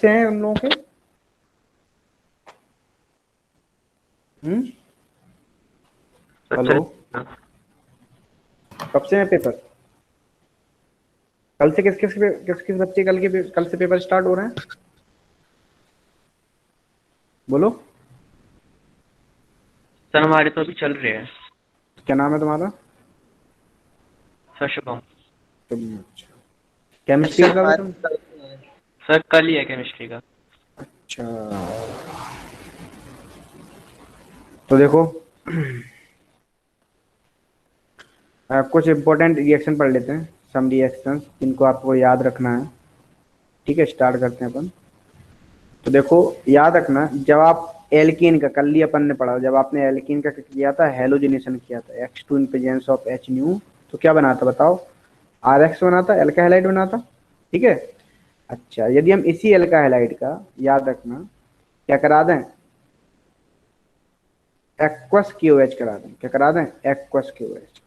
से हैं उन लोगों के? हेलो, कब से है पेपर? कल से किस किस बच्चे कल से पेपर स्टार्ट हो रहे हैं? बोलो। सर हमारे तो अभी चल रहे हैं। क्या नाम है तुम्हारा? सर शुभम। अच्छा, केमिस्ट्री का था तुम? सर कल ही है केमिस्ट्री का। अच्छा, तो देखो कुछ इंपॉर्टेंट रिएक्शन पढ़ लेते हैं, सम रिएक्शंस जिनको आपको याद रखना है। ठीक है, स्टार्ट करते हैं अपन। तो देखो, याद रखना, जब आप एल्कीन का, कल ही अपन ने पढ़ा, जब आपने एल्कीन का किया था, हेलोजिनेशन किया था, X2 in presence of H new, तो क्या बना था बताओ? RX बना था, एल्का हैलाइड बना था। ठीक है। अच्छा, यदि हम इसी एल्का हैलाइड का, याद रखना, क्या करा दें, एक्वस KOH करा दें, क्या करा दें, एक्वस KOH,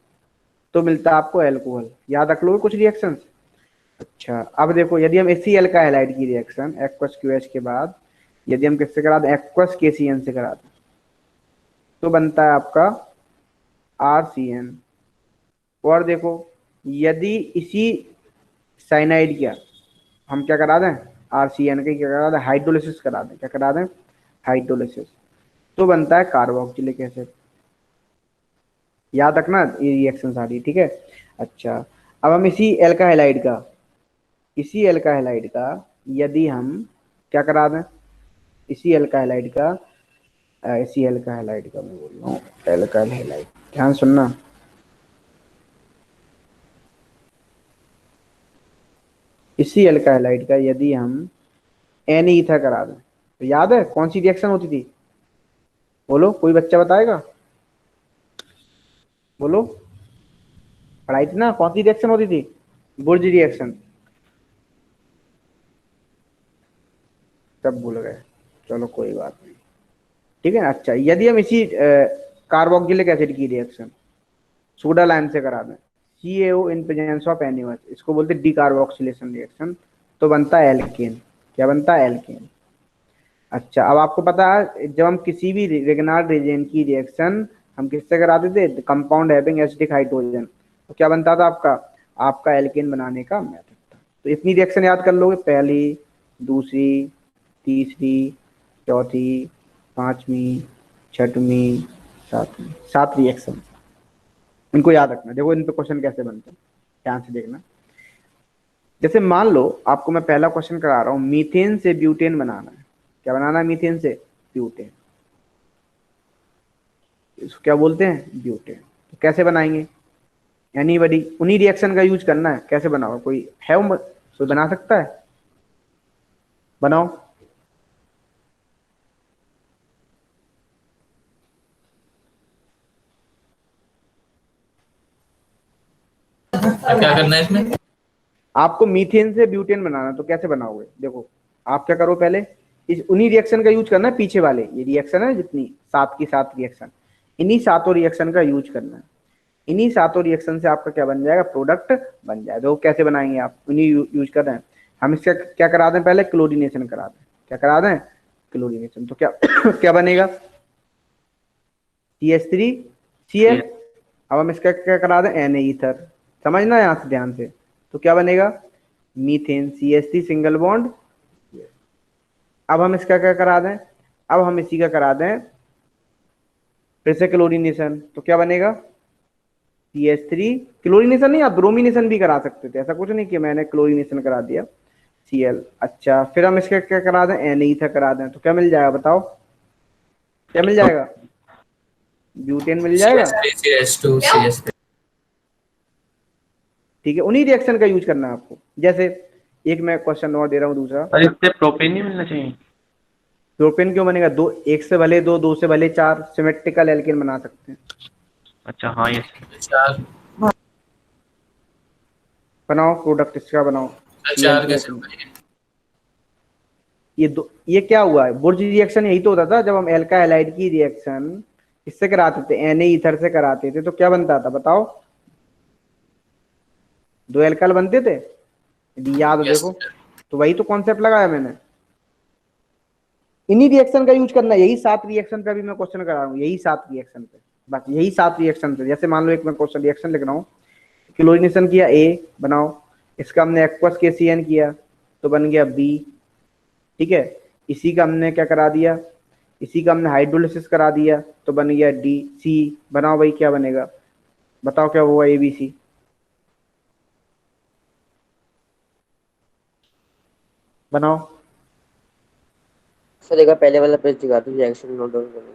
तो मिलता है आपको एल्कोहल। याद रख लो कुछ रिएक्शंस। अच्छा, अब देखो, यदि हम इसी एल्का हैलाइड की रिएक्शन एक्वस QH के बाद यदि हम किससे करा दें, एक्वस KCN से करा दें, तो बनता है आपका RCN। और देखो, यदि इसी साइनाइड का हम क्या करा दें, RCN का क्या करा दें, हाइड्रोलिसिस करा दें, क्या करा दें, हाइड्रोलिसिस, तो बनता है कार्बोक्सिलिक एसिड। याद रखना ये रिएक्शन सारी, ठीक है। अच्छा, अब हम इसी एल्का हैलाइड का यदि हम क्या करा दें, इसी एल्का हैलाइड का मैं बोल रहा हूँ, एल्काइल हैलाइड, ध्यान सुनना, इसी एल्का हैलाइड का यदि हम एन ईथर करा दें, तो याद है कौन सी रिएक्शन होती थी? बोलो, कोई बच्चा बताएगा? बोलो, पढ़ाई थी ना, कौन सी रिएक्शन होती थी? बुर्ज रिएक्शन। सब भूल गए, चलो कोई बात नहीं। ठीक है। अच्छा, यदि हम इसी कार्बोक्सिलिक एसिड की रिएक्शन सोडा लाइम से करा दें, CaO in presence of NaOH, इसको बोलते हैं डीकार्बोक्सिलेशन रिएक्शन, तो बनता है एल्केन। क्या बनता है, एल्केन। अच्छा, अब आपको पता है, जब हम किसी भी रेगनार्ड रिएजेंट की रिएक्शन हम किससे कराते थे, कंपाउंड हैविंग एसिडिक हाइड्रोजन, तो क्या बनता था आपका, आपका एल्केन बनाने का मेथड था। तो इतनी रिएक्शन याद कर लोगे, पहली, दूसरी, तीसरी, चौथी, पांचवी, छठवीं, सातवीं, 7 रिएक्शन, इनको याद रखना। देखो इन पे क्वेश्चन कैसे बनते हैं, ध्यान से देखना। जैसे मान लो आपको मैं पहला क्वेश्चन करा रहा हूं, मीथेन से ब्यूटेन बनाना है। क्या बनाना है, मीथेन से ब्यूटेन, इसको क्या बोलते हैं, ब्यूटेन। तो कैसे बनाएंगे, एनीबडी, उन्हीं रिएक्शन का यूज करना है। कैसे बनाओ, कोई है कोई बना सकता है? बनाओ। क्या करना है इसमें? आपको मीथेन से ब्यूटेन बनाना, तो कैसे बनाओगे? देखो, आप क्या करो, पहले इस उन्हीं रिएक्शन का यूज करना है, पीछे वाले ये रिएक्शन है जितनी 7 की 7 रिएक्शन, इन्हीं सातों रिएक्शन का यूज करना है। इन्हीं सातों रिएक्शन से आपका क्या बन जाएगा, प्रोडक्ट बन जाएगा। तो कैसे बनाएंगे, आप उन्हीं यूज कर रहे हैं। हम इसका क्या करा दें, पहले क्लोरीनेशन करा दें। क्या करा दें, क्लोरीनेशन, तो क्या क्या बनेगा, CH3CF। अब हम इसका क्या करा दें, Na ईथर, समझना यहां से ध्यान से, तो क्या बनेगा, मीथेन, CH3 सिंगल बॉन्ड। अब हम इसका क्या करा दें, अब हम इसी का करा दें फिर से क्लोरीनेशन, तो क्या बनेगा, CH3, क्लोरीनेशन नहीं, आप ब्रोमिनेशन भी करा सकते थे, ऐसा कुछ नहीं कि मैंने क्लोरीनेशन करा दिया, Cl। अच्छा, फिर हम इसका क्या करा दें, Na ईथर करा दें, तो क्या मिल जाएगा बताओ, क्या मिल जाएगा, ब्यूटेन मिल जाएगा। CH2 CH3। ठीक है, उन्हीं रिएक्शन का यूज करना है आपको। जैसे एक मैं क्वेश्चन और दे रहा हूँ, दूसरा, और इससे प्रोपेन नहीं मिलना चाहिए? प्रोपेन क्यों बनेगा, दो, एक से भले दो, दो से भले चार, सिमेट्रिकल एल्केन बना सकते हैं। अच्छा हाँ ये चार। बनाओ प्रोडक्ट, इसका बनाओ, चार Cl2 कैसे H। बनाएंगे? ये क्या हुआ है, बुर्ज रिएक्शन यही तो होता था, जब हम एल्का हैलाइड की रिएक्शन किससे कराते थे, Na ईथर से कराते थे, तो क्या बनता था बताओ, 2 एल्काइल बनते थे, यदि याद हो यस देखो। तो वही तो कॉन्सेप्ट लगाया मैंने, इन्हीं रिएक्शन का यूज करना है, यही 7 रिएक्शन पे अभी मैं क्वेश्चन करा रहा हूँ, यही 7 रिएक्शन पे, बस यही 7 रिएक्शन पे। जैसे मान लो एक मैं क्वेश्चन रिएक्शन लिख रहा हूँ, क्लोरीनेशन किया ए बनाओ, इसका हमने एक्वस KCN किया तो बन गया बी, ठीक है। इसी का हमने क्या करा दिया, इसी का हमने हाइड्रोलिसिस करा दिया तो बन गया डी सी। बनाओ भाई क्या बनेगा, बताओ क्या हुआ ABC, बनाओ। सर एक बार पहले वाला पेज दिखा दो, रिएक्शन नोट डाउन करना।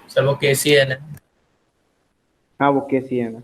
सर वो KCN है। हाँ वो KCN है।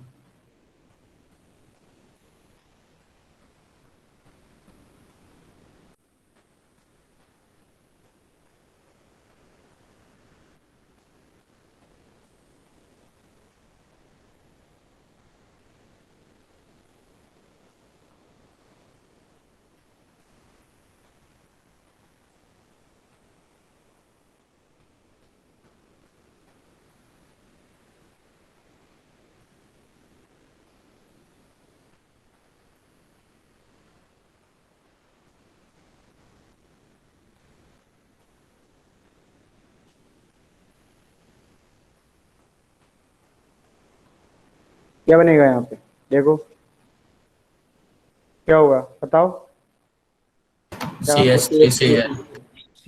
क्या बनेगा यहाँ पे, देखो क्या होगा बताओ। CH3Cl।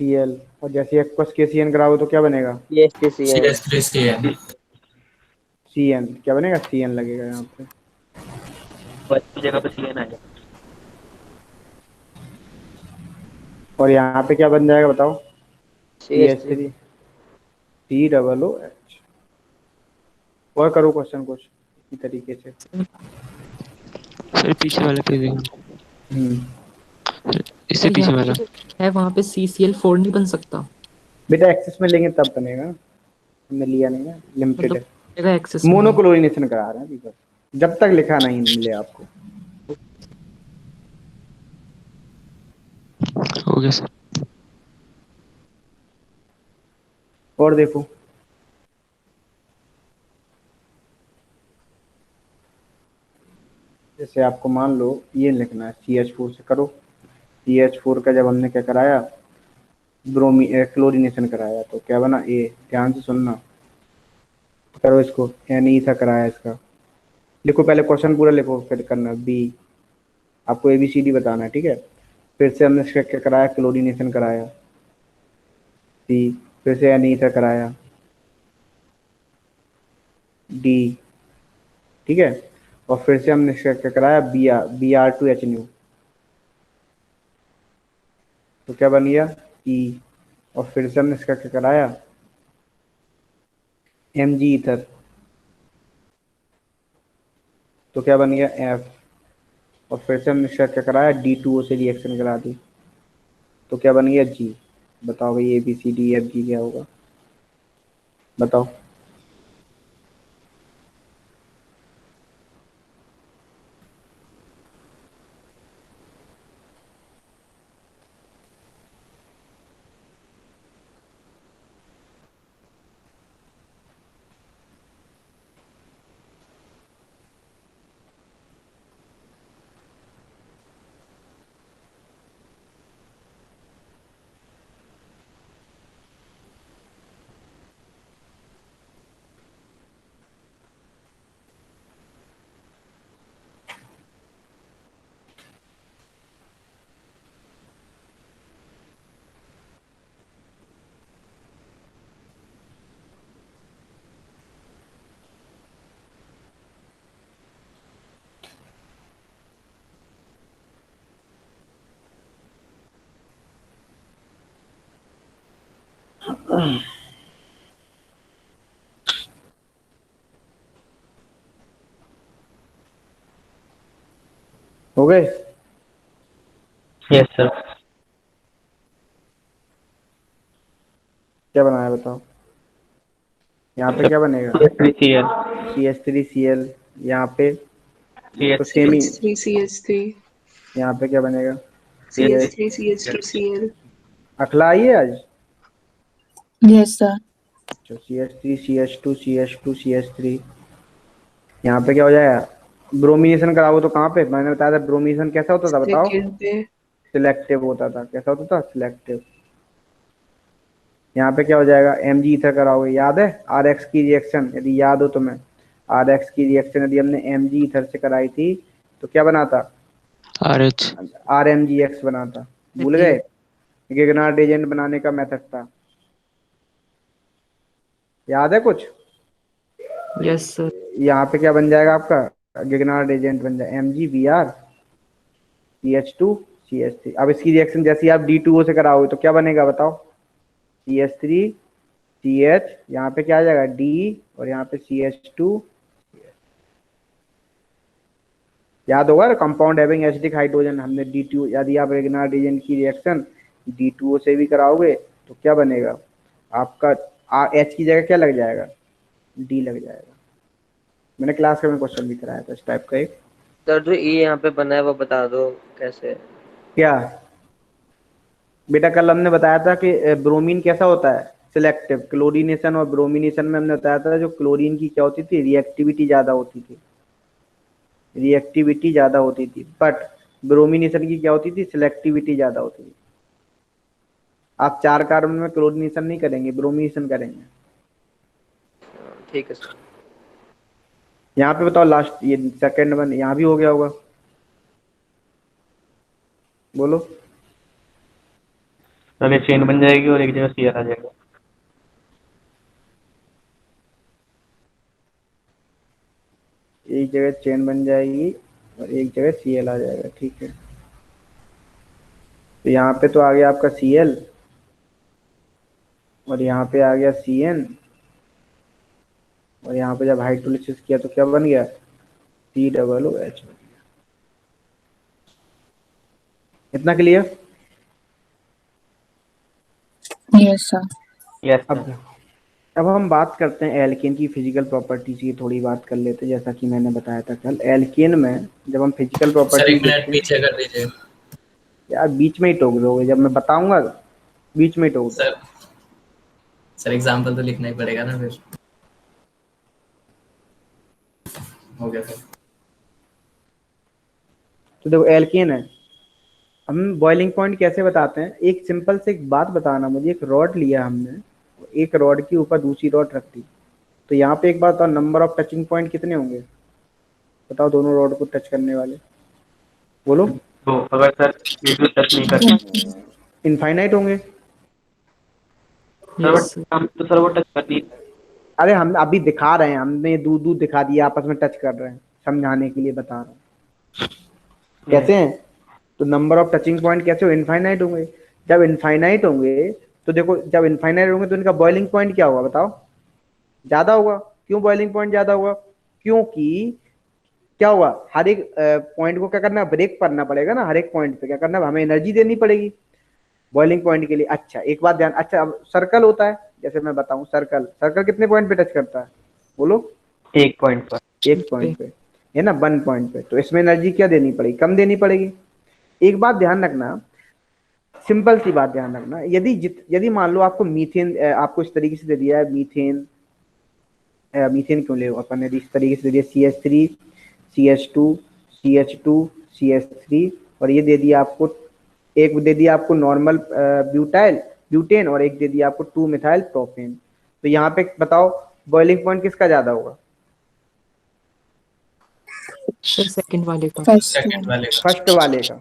Cl, और जैसे एक्वस KCN कराओ तो क्या बनेगा, CH3Cl। CH3Cl। CN क्या बनेगा, CN लगेगा यहाँ पे। बस जगह पे CN आ जाए। और यहाँ पे क्या बन जाएगा बताओ, CH3। CH3 COOH। और करो क्वेश्चन कुछ इसी तरीके से। सर पीछे वाला पेज देखो, इससे पीछे वाला। है वहाँ पे CCl4 नहीं बन सकता, बेटा एक्सेस में लेंगे तब बनेगा, हमने लिया नहीं है, लिमिटेड है। मतलब एक्सेस में। मोनोक्लोरिनेशन करा रहे हैं अभी बस, जब तक लिखा नहीं मिले आपको। हो गया सर। और देखो जैसे आपको मान लो ये लिखना है, CH4 से करो। CH4 का जब हमने क्या कराया, क्लोरीनेशन कराया तो क्या बना ए, ध्यान से सुनना, करो इसको। NE सा कराया इसका, लिखो पहले क्वेश्चन पूरा लिखो फिर करना बी, आपको ABCD बताना है, ठीक है। फिर से हमने इसका क्या कराया, क्लोरीनेशन कराया सी, फिर से NE सा कराया डी, ठीक है। और फिर से हमने इसका क्या कराया, Br2H न्यू, तो क्या बन गया ई। और फिर से हमने इसका क्या कराया, Mg ईथर, तो क्या बन गया F। और फिर से हमने इसका क्या कराया, D2O से रिएक्शन करा दी तो क्या बन गया G। बताओ भाई ABCDEFG क्या होगा, बताओ। हो गए, यस सर। क्या बनाया बताओ, यहाँ पे क्या बनेगा, CH3Cl। CH3Cl, यहाँ पे तो CH3 सेम ही, CH3 यहाँ पे क्या बनेगा, CH3 CH2 Cl। अखला आई है आज। Yes sir। अच्छा CH3 CH2 CH2 CH3, यहाँ पे क्या हो जाएगा, ब्रोमिनेशन कराओ तो कहाँ पे, मैंने बताया था ब्रोमिनेशन कैसा होता था बताओ, सेकंड पे सिलेक्टिव होता था, कैसा होता था, सिलेक्टिव। यहाँ पे क्या हो जाएगा, Mg ईथर कराओगे, याद है RX की रिएक्शन, यदि याद हो तुम्हें, RX की रिएक्शन यदि हमने Mg ईथर से कराई थी तो क्या बना था, RH। RMgX बना था, भूल गए, गिगनार्ड एजेंट बनाने का मेथड था, याद है कुछ। Yes sir. यहाँ पे क्या बन जाएगा आपका, गिगनार्ड एजेंट बन जाएगा MgBr CH2 CH3। अब इसकी रिएक्शन जैसे ही आप D2O से कराओगे तो क्या बनेगा बताओ, CH3 CH, यहाँ पे क्या आ जाएगा D, और यहाँ पे CH2। याद होगा कंपाउंड हैविंग एसिडिक हाइड्रोजन, हमने D2, यदि आप गिगनार्ड एजेंट की रिएक्शन D2O से भी कराओगे तो क्या बनेगा आपका, H की जगह क्या लग जाएगा, D लग जाएगा। मैंने क्लास में क्वेश्चन भी कराया था इस टाइप का एक। सर जो ई यहाँ पे बना है वो बता दो कैसे है। क्या बेटा, कल हमने बताया था कि ब्रोमीन कैसा होता है, सिलेक्टिव। क्लोरीनेशन और ब्रोमिनेशन में हमने बताया था जो क्लोरीन की क्या होती थी, रिएक्टिविटी ज्यादा होती थी, रिएक्टिविटी ज्यादा होती थी, बट ब्रोमिनेशन की क्या होती थी, सिलेक्टिविटी ज्यादा होती थी। आप 4 कार्बन में क्लोरीनेशन नहीं करेंगे, ब्रोमिनेशन करेंगे। ठीक है सर। यहाँ पे बताओ लास्ट, ये सेकंड वन यहाँ भी हो गया होगा, बोलो। अब ये चेन बन जाएगी और एक जगह Cl आ जाएगा। एक जगह चेन बन जाएगी और एक जगह Cl आ जाएगा, ठीक है। तो यहाँ पे तो आ गया आपका Cl और यहाँ पे आ गया Cn, और यहाँ पे जब हाइड्रोलिसिस किया तो क्या बन गया, COOH। इतना क्लियर। Yes sir. यस अब हम बात करते हैं एल्केन की फिजिकल प्रॉपर्टीज की, थोड़ी बात कर लेते हैं। जैसा कि मैंने बताया था कल, एल्केन में जब हम फिजिकल सर प्रॉपर्टीज एक मिनट देखते हैं, पीछे कर दीजिए। यार बीच में ही टोक दोगे, जब मैं बताऊंगा बीच में ही टोक सर सर एग्जाम्पल तो लिखना ही पड़ेगा ना फिर। हो गया सर। तो देखो एल्केन है, हम बॉइलिंग पॉइंट कैसे बताते हैं, एक सिंपल से एक बात बताना मुझे, एक रॉड लिया हमने, एक रॉड के ऊपर दूसरी रॉड रख दी, तो यहाँ पे एक बात बताओ, नंबर ऑफ टचिंग पॉइंट कितने होंगे बताओ, दोनों रॉड को टच करने वाले, बोलो। तो अगर सर ये जो टच नहीं करते इनफाइनाइट होंगे। Yes sir. हम तो सर वो टच कर नहीं। अरे हम अभी दिखा रहे हैं, हमने दूर दूर दिखा दिया, आपस में टच कर रहे हैं, समझाने के लिए बता रहा हूँ कैसे हैं। तो नंबर ऑफ टचिंग पॉइंट कैसे हो, इनफाइनाइट होंगे। जब इनफाइनाइट होंगे तो देखो, जब इनफाइनाइट होंगे तो इनका बॉइलिंग पॉइंट क्या होगा बताओ, ज्यादा होगा। क्यों बॉइलिंग पॉइंट ज्यादा होगा, क्योंकि क्या होगा, हर एक पॉइंट को क्या करना, ब्रेक करना पड़ेगा ना, हर एक पॉइंट पे क्या करना, हमें एनर्जी देनी पड़ेगी बॉइलिंग पॉइंट के लिए। अच्छा एक बात ध्यान, अच्छा अब सर्कल होता है, जैसे मैं बताऊं, सर्कल, सर्कल कितने पॉइंट पे टच करता है बोलो, एक पॉइंट पर। एक पॉइंट पे है ना, 1 पॉइंट पे, तो इसमें एनर्जी क्या देनी पड़ेगी, कम देनी पड़ेगी। एक बात ध्यान रखना, सिंपल सी बात ध्यान रखना, यदि मान लो आपको मीथेन, आपको इस तरीके से दे दिया है मीथेन, मीथेन क्यों ले अपन ने इस तरीके से दे दिया, CH3 CH2 CH2 CH3, और ये दे दिया आपको, एक दे दिया आपको नॉर्मल ब्यूटेन, और एक दे दिया आपको 2 मिथाइल प्रोपेन। तो यहाँ पे बताओ बॉइलिंग पॉइंट किसका ज्यादा होगा, सर सेकंड वाले का। सेकंड वाले का। फर्स्ट वाले का।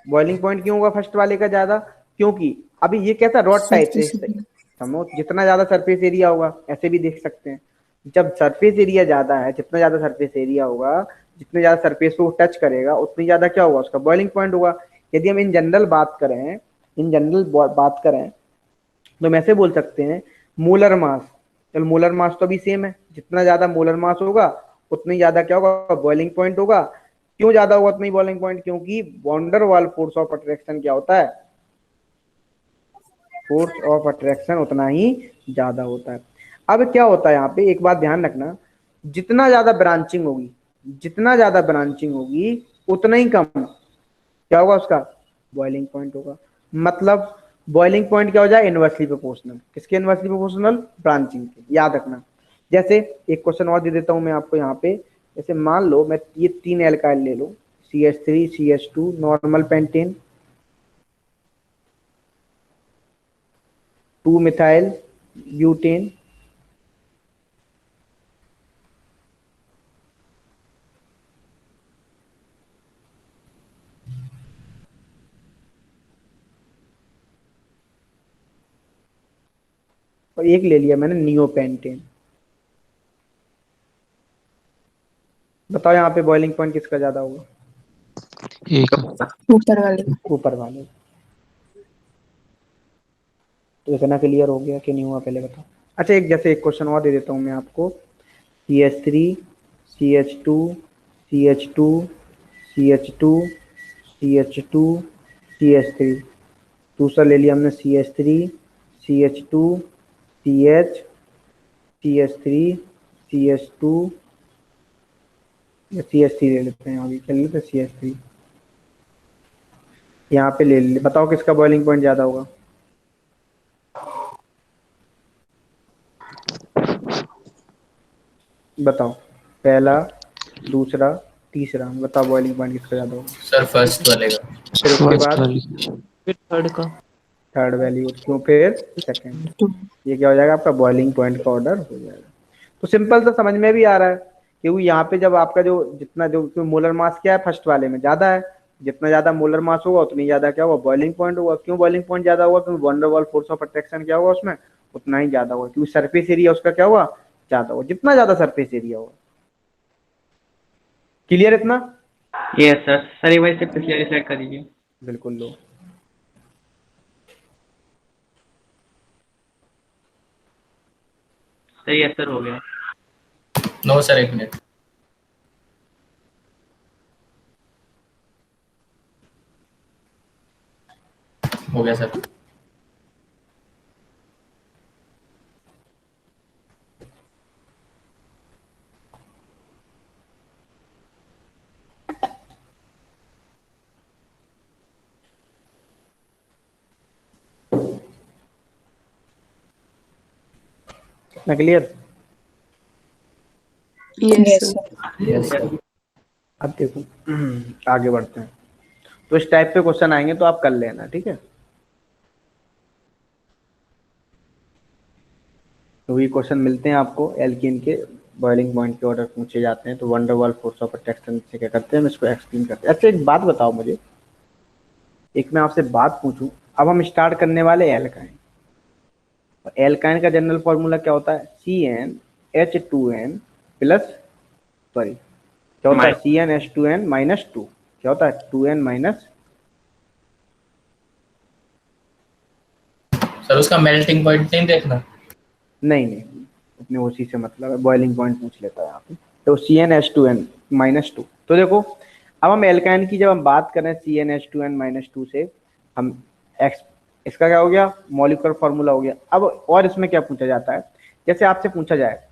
बॉइलिंग पॉइंट क्यों होगा फर्स्ट वाले का ज्यादा, क्योंकि अभी ये कैसा रॉड टाइप है, समझो जितना ज्यादा सरफेस एरिया होगा, ऐसे भी देख सकते हैं, जब सरफेस एरिया ज्यादा है, जितना ज्यादा सरफेस एरिया होगा, जितने ज्यादा सरफेस को टच करेगा, उतनी ज्यादा क्या होगा, उसका बॉइलिंग पॉइंट होगा। यदि हम इन जनरल बात करें, तो हम ऐसे बोल सकते हैं मोलर मास, चल मोलर मास तो अभी सेम है, जितना ज्यादा मोलर मास होगा उतनी ज्यादा क्या होगा, बॉइलिंग पॉइंट होगा। क्यों ज्यादा होगा उतनी बॉइलिंग पॉइंट, क्योंकि van der Waal force of attraction क्या होता है, फोर्स ऑफ अट्रैक्शन उतना ही ज्यादा होता है। अब क्या होता है यहाँ पे, एक बात ध्यान रखना, जितना ज्यादा ब्रांचिंग होगी, जितना ज्यादा ब्रांचिंग होगी, उतना ही कम क्या होगा उसका बॉइलिंग पॉइंट होगा। मतलब बॉइलिंग पॉइंट क्या हो जाए, इनवर्सली प्रोपोर्शनल। किसके इनवर्सली प्रोपोर्शनल, ब्रांचिंग के, याद रखना। जैसे एक क्वेश्चन और दे देता हूं मैं आपको यहाँ पे, जैसे मान लो मैं ये 3 एल्काइल ले लो, CH3 CH2 normal pentane, 2 methyl butane, और एक ले लिया मैंने नियोपेंटेन। बताओ यहाँ पे बॉइलिंग पॉइंट किसका ज्यादा होगा, एक ऊपर वाले। ऊपर वाले। तो इतना क्लियर हो गया कि नहीं हुआ, पहले बताओ। अच्छा एक जैसे एक क्वेश्चन और दे देता हूँ मैं आपको, CH3 CH2 CH2 CH2 CH2 CH3, दूसरा ले लिया हमने CH3 CH2 CH CH3 CH2 या CH3 ले लेते हैं, अभी चल लेते CH3 यहाँ पे ले ले। बताओ किसका बॉइलिंग पॉइंट ज्यादा होगा, बताओ, पहला, दूसरा, तीसरा, बताओ बॉइलिंग पॉइंट किसका ज्यादा होगा। सर फर्स्ट वाले का। फिर उसके फर्स्ट बाद वाली। फिर थर्ड का। थर्ड वैल्यू, क्यों, फिर सेकंड। ये क्या हो जाएगा आपका, बॉइलिंग पॉइंट का ऑर्डर हो जाएगा। तो सिंपल सा समझ में भी आ रहा है, क्योंकि यहाँ पे जब आपका जो जितना जो मोलर मास क्या है, फर्स्ट वाले में ज्यादा है, जितना ज्यादा मोलर मास होगा उतनी ज्यादा क्या होगा, बॉइलिंग पॉइंट होगा। क्यों बॉइलिंग पॉइंट ज्यादा होगा, क्योंकि van der Waals force of attraction क्या होगा उसमें, उतना ही ज्यादा होगा, क्योंकि सरफेस एरिया उसका क्या होगा, ज्यादा होगा, जितना ज्यादा सरफेस एरिया होगा। क्लियर इतना, यस सर। सर एक बार से पिछले स्लाइड कर दीजिए। बिल्कुल लो। सर यस सर हो गया। नो सर, एक मिनट। हो गया सर। कितना क्लियर, यस यस सर। अब देखो आगे बढ़ते हैं। तो इस टाइप पे क्वेश्चन आएंगे तो आप कर लेना, ठीक है। तो ये क्वेश्चन मिलते हैं आपको एल्कीन के बॉइलिंग पॉइंट के ऑर्डर पूछे जाते हैं, तो van der Waals force of attraction से क्या करते हैं, हम इसको एक्सप्लेन करते हैं। अच्छा एक बात बताओ मुझे, एक मैं आपसे बात पूछूं, अब हम स्टार्ट करने वाले एल्काइन। एल्काइन का जनरल फॉर्मूला क्या होता है, CnH2n प्लस, सॉरी क्या होता है, CnH2n माइनस 2, क्या होता है 2n माइनस, सर उसका मेल्टिंग पॉइंट नहीं देखना। नहीं नहीं अपने उसी से मतलब है, बॉइलिंग पॉइंट पूछ लेता है यहाँ पे। तो CnH2n माइनस 2। तो देखो अब हम एल्काइन की जब हम बात कर रहे हैं CnH2n माइनस 2 से, हम एक्स, इसका क्या हो गया, मॉलिक्यूलर फॉर्मूला हो गया। अब और इसमें क्या पूछा जाता है, जैसे आपसे पूछा जाए,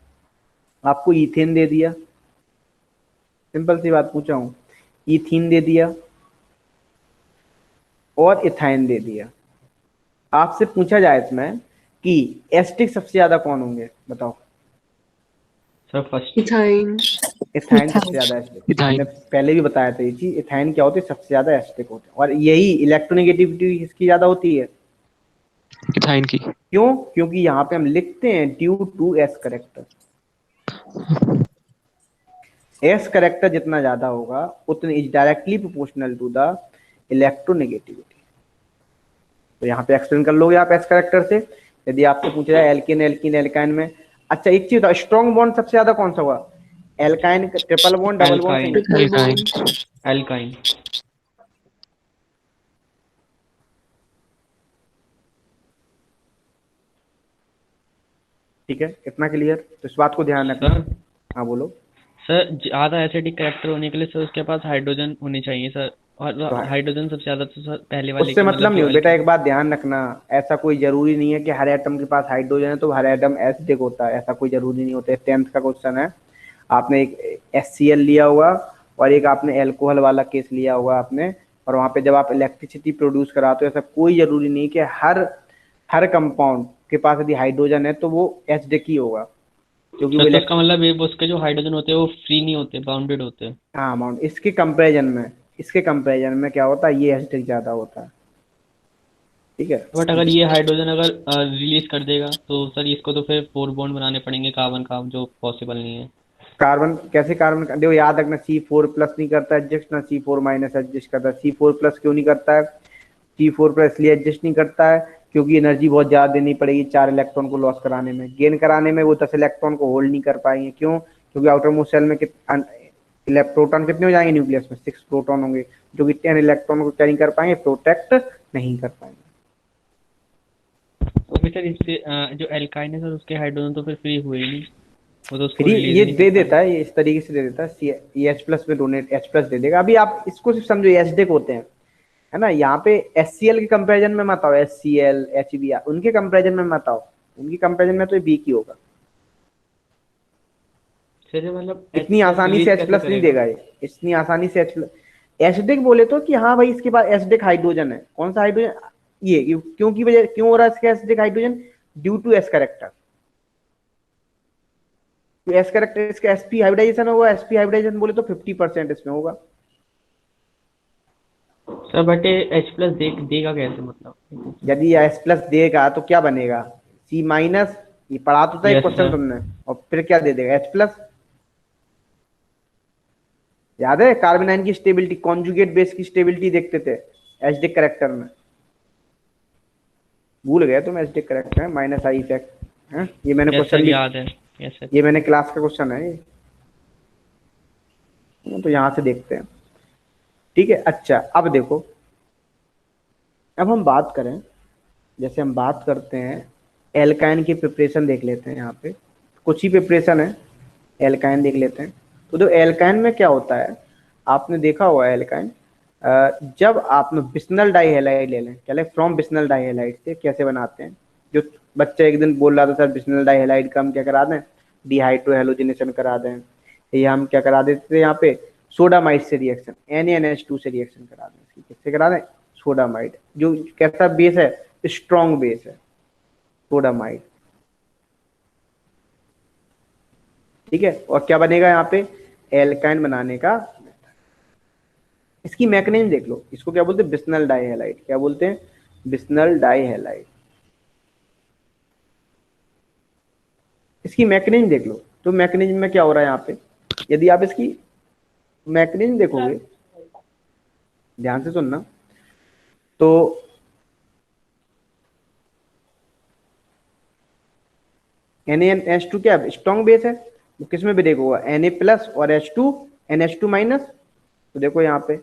आपको ईथेन दे दिया, सिंपल सी बात पूछा हूँ, ईथीन दे दिया और इथाइन दे दिया। आपसे पूछा जाए इसमें कि एस्टिक सबसे ज्यादा कौन होंगे, बताओ। Sir first. इथाइन। इथाइन सबसे ज्यादा एस्टिक, इथाइन। मैंने पहले भी बताया था ये चीज, इथाइन क्या होती है, सबसे ज्यादा एस्टिक होते हैं। और यही इलेक्ट्रोनेगेटिविटी किसकी ज्यादा होती है, इथाइन की। क्यों, क्योंकि यहाँ पे हम लिखते हैं due to S character. S character जितना ज्यादा होगा उतनी is directly proportional to the electronegativity. तो यहाँ पे एक्सप्लेन कर लोगे आप एस करेक्टर से। यदि आपसे पूछा जाए एल्किन एल्किन एल्काइन में, अच्छा एक चीज बताओ, स्ट्रॉन्ग बॉन्ड सबसे ज्यादा कौन सा होगा, alkyne triple bond, double bond, single. Alkyne. Alkyne. ठीक है इतना क्लियर, तो इस बात को ध्यान रखना। सर हाँ बोलो। सर ज्यादा एसिडिक कैरेक्टर होने के लिए सर उसके पास हाइड्रोजन होनी चाहिए सर, और हाइड्रोजन सबसे ज्यादा तो सर पहले वाले उससे के मतलब नहीं जो हो बेटा, एक बात ध्यान रखना, ऐसा कोई जरूरी नहीं है कि हर एटम के पास हाइड्रोजन है तो हर एटम एसिडिक होता है, ऐसा कोई जरूरी नहीं होता है। 10th का क्वेश्चन है, आपने एक HCl लिया होगा और एक आपने एल्कोहल वाला केस लिया होगा आपने और वहां पे जब आप इलेक्ट्रिसिटी प्रोड्यूस कराते हो, ऐसा कोई जरूरी नहीं कि हर कंपाउंड के पास यदि हाइड्रोजन है तो वो एसिडिक ही होगा, क्योंकि वो सर तो उसका मतलब ये उसके जो हाइड्रोजन होते हैं वो फ्री नहीं होते, बाउंडेड होते हैं। हाँ अमाउंट इसके कंपेरिजन में क्या होता है, ये एसिडिक ज्यादा होता है। ठीक है। बट अगर ये हाइड्रोजन अगर रिलीज कर देगा तो सर इसको तो फिर 4 बॉन्ड बनाने पड़ेंगे कार्बन का, जो पॉसिबल नहीं है। कार्बन कैसे, कार्बन देखो याद रखना, C4+ नहीं करता एडजस्ट, ना C4- एडजस्ट करता है। C4+ क्यों नहीं करता है? C4+ इसलिए एडजस्ट नहीं करता है क्योंकि एनर्जी बहुत ज्यादा देनी पड़ेगी 4 इलेक्ट्रॉन को लॉस कराने में, गेन कराने में वो 10 इलेक्ट्रॉन को होल्ड नहीं कर पाएंगे। क्यों? क्योंकि आउटर मोस्ट शेल में प्रोटॉन कितने हो जाएंगे न्यूक्लियस में? 6 प्रोटॉन होंगे, जो कि 10 इलेक्ट्रॉन को क्या नहीं कर पाएंगे, प्रोटेक्ट नहीं कर पाएंगे। तो फिर सर इससे जो एल्काइन है सर उसके हाइड्रोजन तो फिर फ्री हुए ही नहीं, वो तो उसको फ्री रिलीज ये नहीं दे कर देता है, ये इस तरीके से दे देता है, H+ में डोनेट H+ दे देगा। अभी आप इसको सिर्फ समझो, एसिडिक होते हैं, है ना। यहाँ पे HCl के कंपैरिजन में मत आओ, HCl HBr उनके कंपैरिजन में मत आओ, उनकी कंपैरिजन में तो ये वीक ही होगा। सर मतलब इतनी H+ आसानी रिलीज से कैसे H+ नहीं करेगा? देगा ये, इतनी आसानी से H+। एसिडिक बोले तो कि हाँ भाई इसके पास एसिडिक हाइड्रोजन है। कौन सा हाइड्रोजन? ये क्योंकि वजह क्यों हो रहा है इसका acidic hydrogen? Due to S character. S character इसका sp हाइब्रिडाइजेशन होगा, sp हाइब्रिडाइजेशन बोले तो 50% इसमें होगा। सर बट ये H+ देगा कैसे मतलब? यदि ये S+ देगा तो क्या बनेगा? C-। ये पढ़ा तो था एक यस क्वेश्चन सर। तुमने, और फिर क्या दे देगा? H+। याद है कार्बन की स्टेबिलिटी, कॉन्जुगेट बेस की स्टेबिलिटी देखते थे एसिडिक कैरेक्टर में, भूल गए तुम? एसिडिक कैरेक्टर है -I इफेक्ट है, ये मैंने यस क्वेश्चन सर भी, याद है। Yes sir. ये मैंने क्लास का क्वेश्चन है ये, तो यहाँ से देखते हैं। ठीक है। अच्छा अब देखो, अब हम बात करें, जैसे हम बात करते हैं एल्काइन की प्रिपरेशन देख लेते हैं। यहाँ पे कुछ ही प्रिपरेशन है, एल्काइन देख लेते हैं। तो जो एल्काइन में क्या होता है, आपने देखा हुआ है एल्काइन, जब आप बिस्नल डाइहैलाइड ले लें, क्या फ्रॉम बिस्नल डाइहैलाइड से कैसे बनाते हैं, जो बच्चा एक दिन बोल रहा था सर बिस्नल डाइहैलाइड का हम क्या करा दें, डिहाइड्रो हेलोजिनेशन करा दें, या हम क्या करा देते थे यहाँ पे सोडामाइड से रिएक्शन, NaNH2 से रिएक्शन करा दें। इसकी किससे करा दें? सोडामाइड, जो कैसा बेस है, स्ट्रॉन्ग बेस है सोडामाइड। ठीक है। और क्या बनेगा यहाँ पे? एल्काइन बनाने का। इसकी मैकेनिज्म देख लो, इसको क्या बोलते हैं? बिस्नल डाइहैलाइड। क्या बोलते हैं? बिस्नल डाइहैलाइड। इसकी मैकेनिज्म देख लो, तो मैकेनिज्म में क्या हो रहा है यहाँ पे, यदि आप इसकी मैकेनिज्म देखोगे, ध्यान से सुनना, तो NaNH2 क्या स्ट्रॉन्ग बेस है, वो किस में ब्रेक होगा? Na+ और H2 NH2-। तो देखो यहाँ पे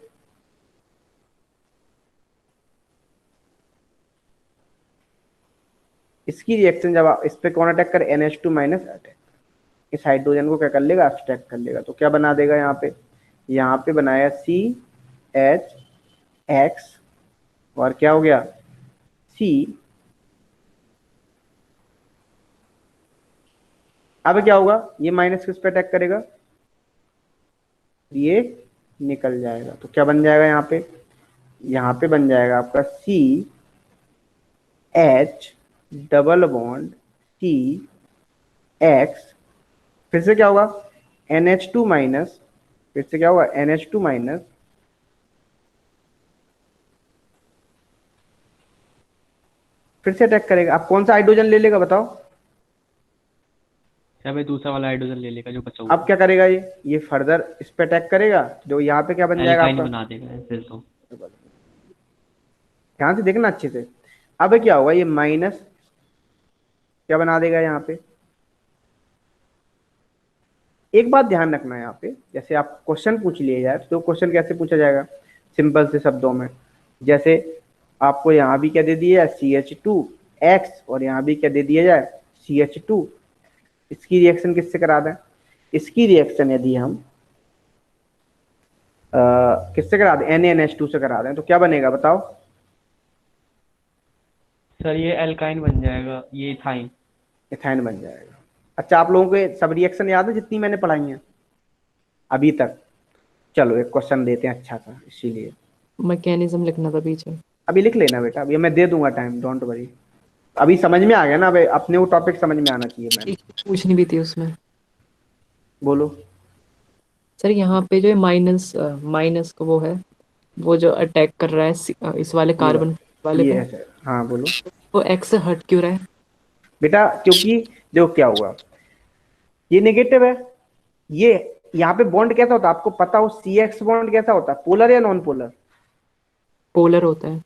इसकी रिएक्शन, जब आप इस पे कौन अटैक करे? NH2- अटैक, इस हाइड्रोजन को क्या कर लेगा? अब्स्ट्रैक्ट कर लेगा। तो क्या बना देगा यहाँ पे? यहाँ पे बनाया CH और क्या हो गया? C। अब क्या होगा? ये माइनस किस पे अटैक करेगा? ये निकल जाएगा। तो क्या बन जाएगा यहाँ पे? यहाँ पे बन जाएगा आपका CH डबल बॉन्ड CX, फिर से क्या होगा? NH2-, फिर से क्या होगा? NH2-, फिर से अटैक करेगा। अब कौन सा हाइड्रोजन ले लेगा बताओ? क्या भाई दूसरा वाला हाइड्रोजन ले लेगा जो बचा हुआ अब क्या करेगा? ये फर्दर इस पे अटैक करेगा, जो यहाँ पे क्या बन जाएगा एल्काइन आपका? बना देगा फिर तो। ध्यान से देखना अच्छे से। अब क्या होगा? ये माइनस क्या बना देगा यहाँ पे? एक बात ध्यान रखना है यहाँ पे, जैसे आप क्वेश्चन पूछ लिए जाए तो क्वेश्चन कैसे पूछा जाएगा? सिंपल से शब्दों में, जैसे आपको यहाँ भी क्या दे दिया है? CH2X, और यहाँ भी क्या दे दिया जाए? CH2। इसकी रिएक्शन किससे करा दें? इसकी रिएक्शन यदि हम किससे करा दें? NaNH2 से करा दें, तो क्या बनेगा बताओ? सर ये एल्काइन बन जाएगा, ये इथाइन। इथाइन बन जाएगा। अच्छा आप लोगों को सब रिएक्शन याद है जितनी मैंने पढ़ाई है अभी तक? चलो एक क्वेश्चन देते हैं अच्छा सा, इसीलिए मैकेनिज्म लिखना था पीछे। अभी लिख लेना बेटा, अभी मैं दे दूंगा टाइम, डोंट वरी। अभी समझ में आ गया ना, अभी अपने वो टॉपिक समझ में आना चाहिए मैम। एक चीज़ पूछनी भी थी उसमें। बोलो। सर यहाँ पे जो माइनस माइनस को वो है, वो जो अटैक कर रहा है इस वाले ये कार्बन वाले ये पे, है सर, हाँ बोलो। वो एक्स से हट क्यों रहा है? बेटा क्योंकि देखो क्या हुआ, ये नेगेटिव है, ये यहाँ पे बॉन्ड कैसा होता है आपको पता हो, सी एक्स बॉन्ड कैसा होता है, पोलर या नॉन पोलर? पोलर होता है।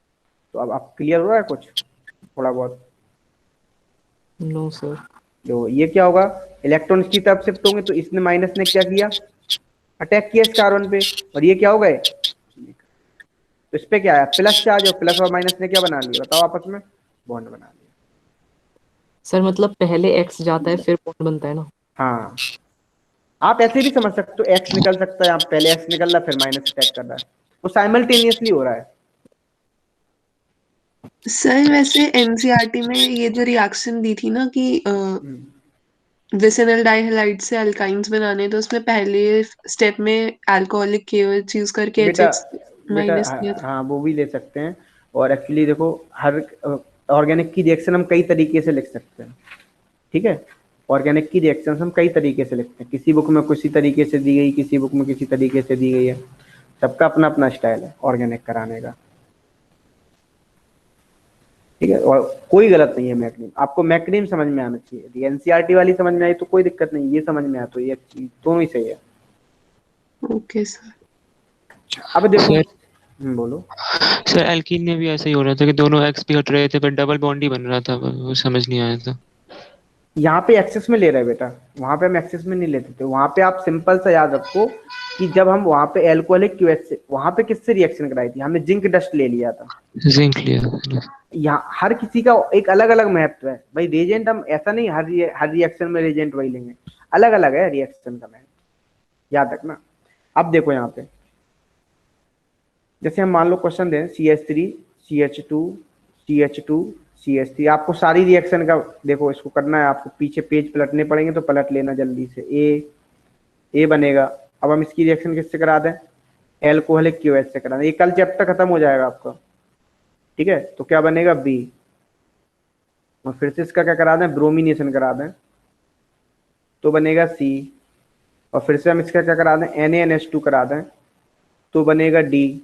तो अब आप क्लियर हो रहा है कुछ थोड़ा बहुत? No sir. जो ये क्या होगा, इलेक्ट्रॉन इसकी तरफ शिफ्ट होंगे, तो इसने माइनस ने क्या किया, अटैक किया इस कार्बन पे, और ये क्या हो गए, तो इस पे क्या है, प्लस चार्ज, और प्लस और माइनस ने क्या बना लिया बताओ आपस में, बॉन्ड बना लिया। सर मतलब पहले एक्स जाता है फिर बॉन्ड बनता है ना? हाँ, आप ऐसे भी समझ सकते हो, एक्स निकल सकता है, आप पहले एक्स निकल रहा है फिर माइनस अटैक कर रहा है, वो साइमल्टेनियसली हो रहा है। सर वैसे एनसीईआरटी में ये जो रिएक्शन दी थी ना कि विसिनल डाइहैलाइड से अल्काइंस बनाने, तो उसमें पहले स्टेप में अल्कोहलिक KOH यूज करके बेटा HX बेटा माइनस किया था। हाँ वो भी ले सकते हैं, और एक्चुअली देखो हर ऑर्गेनिक की रिएक्शन हम कई तरीके से लिख सकते हैं, ठीक है। ऑर्गेनिक की रिएक्शन हम कई तरीके से लिखते हैं, किसी बुक में किसी तरीके से दी गई, किसी बुक में किसी तरीके से दी गई है, सबका अपना अपना स्टाइल है ऑर्गेनिक कराने का, ठीक है। और कोई गलत नहीं है मैक्नीम, आपको मैक्नीम समझ में आना चाहिए, यदि एनसीईआरटी वाली समझ में आई तो कोई दिक्कत नहीं, ये समझ में आया तो ये दोनों ही सही है। Okay sir. अब देखो सर बोलो। सर एल्कीन में भी ऐसा ही हो रहा था कि दोनों एक्स भी हट रहे थे पर डबल बॉन्ड ही बन रहा था, वो समझ नहीं आया था। यहाँ पे एक्सेस में ले रहे हैं बेटा, वहां पे हम एक्सेस में नहीं लेते थे, वहां पे आप सिंपल सा याद रखो कि जब हम वहां पे एल्कोहलिक क्यूएच से, वहां पे किससे रिएक्शन कराई थी, हमने जिंक डस्ट ले लिया था। जिंक लिया था। यहाँ हर किसी का एक अलग अलग महत्व है भाई, रिएजेंट हम ऐसा नहीं हर रिएक्शन में रिएजेंट वही लेंगे, अलग अलग है रिएक्शन का महत्व, याद रखना। अब देखो यहाँ पे, जैसे हम मान लो क्वेश्चन दें CH3 CH2 CH2 CH3, आपको सारी रिएक्शन का देखो इसको करना है, आपको पीछे पेज पलटने पड़ेंगे तो पलट लेना जल्दी से। ए बनेगा, अब हम इसकी रिएक्शन किससे करा दें, एल्कोहलिक क्यूएच से करा दें, ये कल चैप्टर खत्म हो जाएगा आपका, ठीक है। तो क्या बनेगा बी, और फिर से इसका क्या करा दें, ब्रोमिनेशन करा दें तो बनेगा सी, और फिर से हम इसका क्या करा दें, NaNH2 करा दें तो बनेगा डी।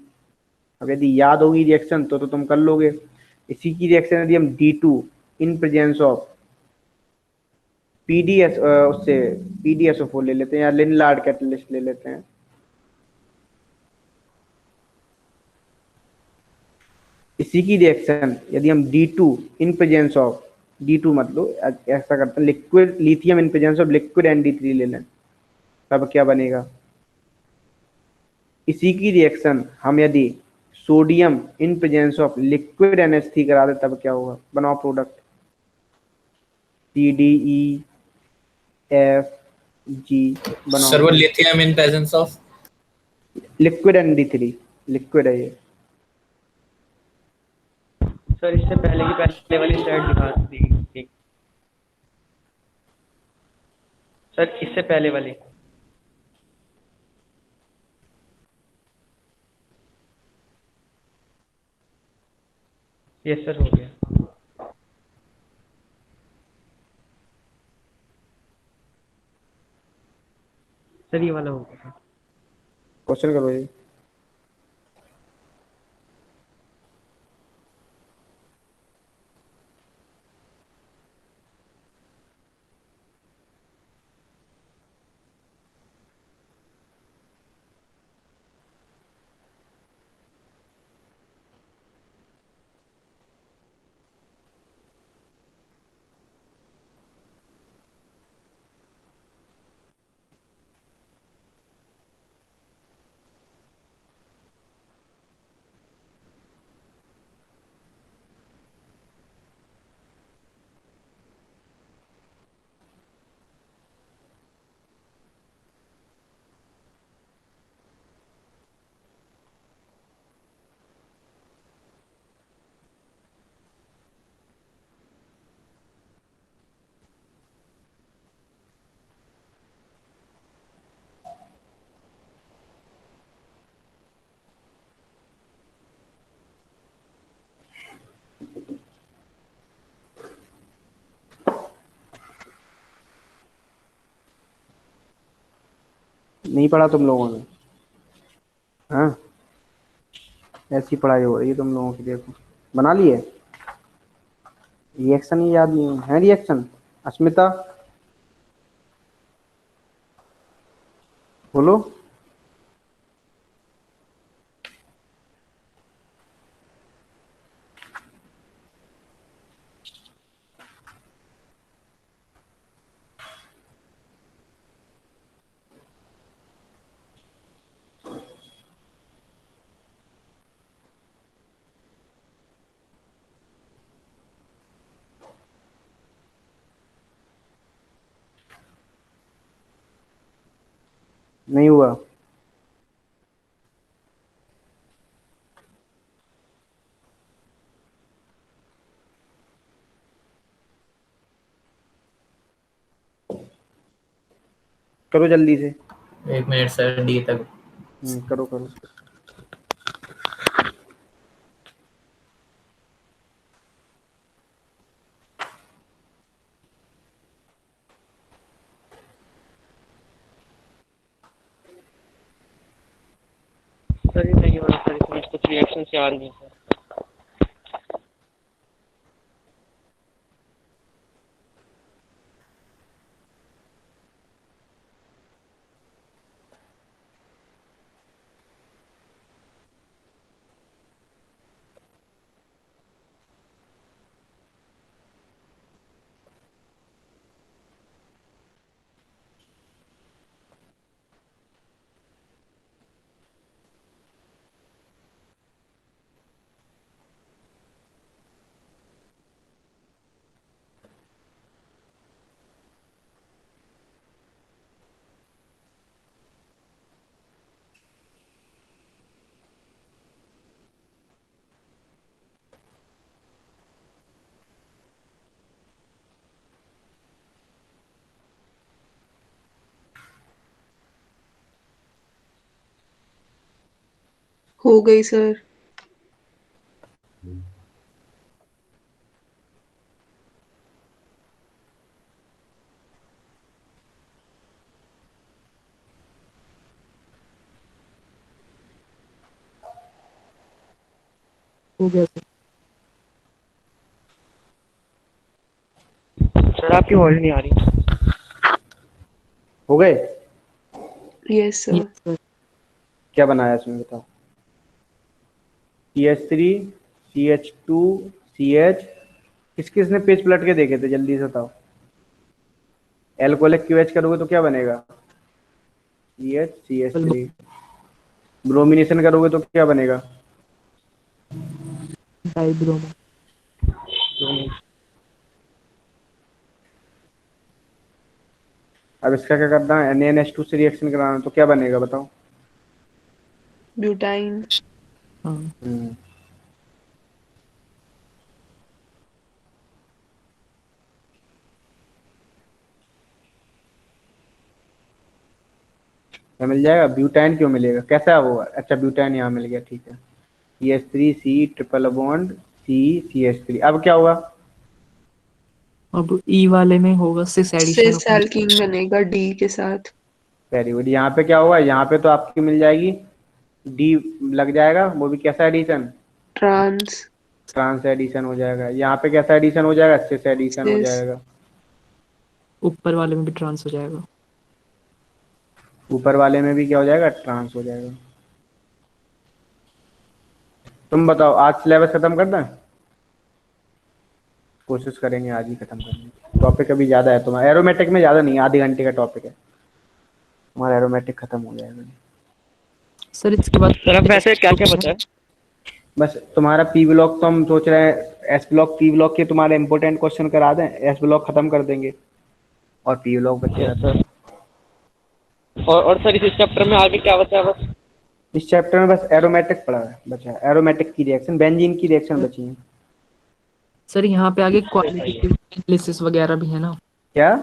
अब यदि याद होगी रिएक्शन तो तुम कर लोगे। इसी की रिएक्शन यदि हम D2 in presence of PDS उससे PDSO4 ले लेते हैं, या लिनलार्ड कैटलिस्ट ले लेते हैं, इसी की रिएक्शन यदि हम D2 in presence of, D2 मतलब ऐसा करते हैं liquid lithium in presence of liquid ND3 ले लें, तब क्या बनेगा। इसी की रिएक्शन हम यदि sodium in presence of liquid NH3 करा दे तब क्या होगा, बनाओ प्रोडक्ट, CDEFG सर वो बनाओ, lithium in presence of liquid ND3, liquid है ये। सर इससे पहले की पहले वाली स्लाइड दिखा दी एक, सर इससे पहले वाली। यस सर हो गया। सर ये वाला हो गया। क्वेश्चन करो जी। नहीं पढ़ा तुम लोगों ने? हाँ, ऐसी पढ़ाई हो रही है तुम लोगों की, देखो। बना लिए? रिएक्शन ही याद नहीं है रिएक्शन? अस्मिता बोलो। नहीं हुआ? करो जल्दी से। 1 मिनट सर, डी तक। करो करो। सर ये नहीं हो रहा सर, इसमें कुछ रिएक्शंस याद नहीं है सर। हो गई सर। हो गया सर। सर आपकी वॉइस नहीं आ रही। हो गए? Yes sir. Yes sir. क्या बनाया इसमें बताओ? CH3 CH2 CH। किस किस ने पेज पलट के देखे थे, जल्दी से बताओ। एल्कोहलिक QH करोगे तो क्या बनेगा? CH CH3। ब्रोमिनेशन करोगे तो क्या बनेगा? डाइब्रोमो। अब इसका क्या करना है? NaNH2 से रिएक्शन कराना है, तो क्या बनेगा बताओ? ब्यूटाइन। हाँ। क्या मिल जाएगा? ब्यूटाइन क्यों मिलेगा? कैसा है वो? अच्छा, ब्यूटाइन यहाँ मिल गया, ठीक है। CH3 C triple bond C CH3। अब क्या होगा? अब ई वाले में होगा सिस एडिशन सिस एल्कीन बनेगा डी के साथ। Very good. यहाँ पे क्या होगा? यहाँ पे तो आपकी मिल जाएगी D लग जाएगा, वो भी कैसा एडिशन? ट्रांस। ट्रांस एडिशन हो जाएगा। यहाँ पे कैसा एडिशन हो जाएगा? सिस एडिशन हो सिस। जाएगा। ऊपर वाले में भी ट्रांस हो जाएगा। ऊपर वाले में भी क्या हो जाएगा? ट्रांस हो जाएगा। तुम बताओ, आज सिलेबस खत्म कर दें? कोशिश करेंगे आज ही खत्म करने की। टॉपिक अभी ज्यादा है तुम्हारा, एरोमेटिक में ज्यादा नहीं है, आधे घंटे का टॉपिक है तुम्हारा, एरोमेटिक खत्म हो जाएगा। सर इसके बाद सर अब वैसे क्या क्या बचा है? बस तुम्हारा P ब्लॉक तो हम सोच रहे हैं, S ब्लॉक P ब्लॉक के तुम्हारे इंपॉर्टेंट क्वेश्चन करा दें, S ब्लॉक खत्म कर देंगे और P ब्लॉक बचेगा। सर और सर इस चैप्टर में आगे क्या बचा है बस? इस चैप्टर में बस एरोमेटिक पड़ा है, बचा है एरोमेटिक की रिएक्शन, बेंजीन की रिएक्शन बची है। सर यहाँ पे आगे क्वालिटेटिव एनालिसिस वगैरह भी है ना? क्या?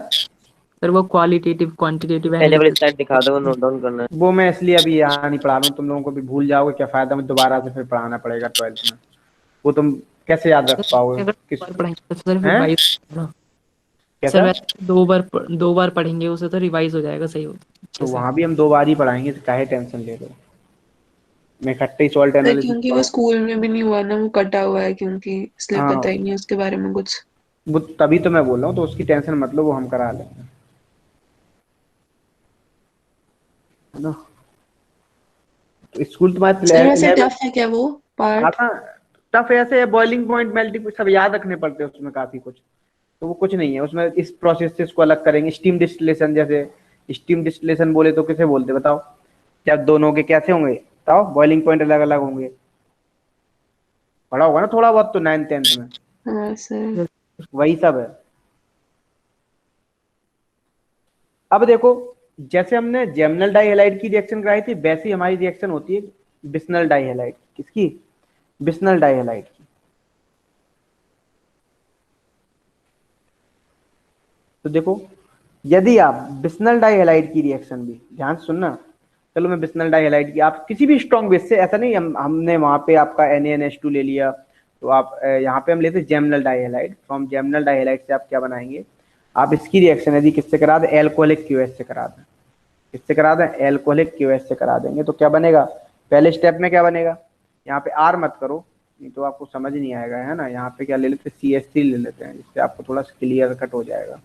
सर वो क्वालिटेटिव क्वांटिटेटिव पहले वाली एनालिसिस। स्लाइड दिखा दो, नोट डाउन करना है। वो मैं इसलिए अभी यहाँ नहीं पढ़ा रहा हूँ, तुम लोगों को भी भूल जाओगे, क्या फायदा में दोबारा से फिर पढ़ाना पड़ेगा 12th में। वो तुम कैसे याद रख पाओगे? अगर किस? दो बार पढ़ेंगे तो सर हैं? रिवाइज ना। सर कैसा? वैसे दो बार पढ़ेंगे उसे तो रिवाइज हो जाएगा, सही हो तो वहां भी हम 2 बार ही पढ़ाएंगे, तो काहे टेंशन ले रहे हो। मैं इकट्ठे ही सॉल्ट सर एनालिसिस क्योंकि वो स्कूल में भी नहीं हुआ ना, वो कटा हुआ है क्योंकि इसलिए हाँ पता ही नहीं है उसके बारे में कुछ। वो तभी तो मैं बोल रहा हूँ, तो उसकी टेंशन मतलब वो हम करा लेंगे, है ना। तो स्कूल तुम्हारे सर वैसे टफ है क्या वो पार्ट? आता टफ ऐसे है, बॉइलिंग पॉइंट, मेल्टिंग पॉइंट सब याद रखने पड़ते हैं उसमें काफी कुछ। तो वो कुछ नहीं है उसमें, इस प्रोसेस से इसको अलग करेंगे। स्टीम डिस्टिलेशन, जैसे स्टीम डिस्टिलेशन बोले तो किसे बोलते बताओ, जब दोनों के कैसे होंगे बताओ, बॉइलिंग पॉइंट अलग अलग होंगे, पढ़ा होगा ना थोड़ा बहुत तो 9th 10th में, हाँ सर। वही सब है। अब देखो, जैसे हमने जेमिनल डाइहैलाइड की रिएक्शन कराई थी, वैसे ही हमारी रिएक्शन होती है बिस्नल डाइहैलाइड। किसकी? बिस्नल डाइहैलाइड की। तो देखो, यदि आप बिस्नल डाइहैलाइड की रिएक्शन भी ध्यान से सुनना, चलो मैं बिस्नल डाइहैलाइड की, आप किसी भी स्ट्रॉन्ग बेस से, ऐसा नहीं हमने वहां पे आपका NaNH2 ले लिया, तो आप यहाँ पे हम लेते जेमिनल डाइहैलाइड। फ्रॉम जेमिनल डाइहैलाइड से आप क्या बनाएंगे, आप इसकी रिएक्शन यदि किससे करा दें, एल्कोहलिक क्यूएच से करा दें। किससे करा दें? एल्कोहलिक क्यूएच से करा देंगे, तो क्या बनेगा, पहले स्टेप में क्या बनेगा, यहाँ पे R मत करो, नहीं तो आपको समझ नहीं आएगा, है ना। यहाँ पे क्या ले लेते हैं, CH3 ले लेते हैं, जिससे आपको थोड़ा क्लियर कट हो जाएगा,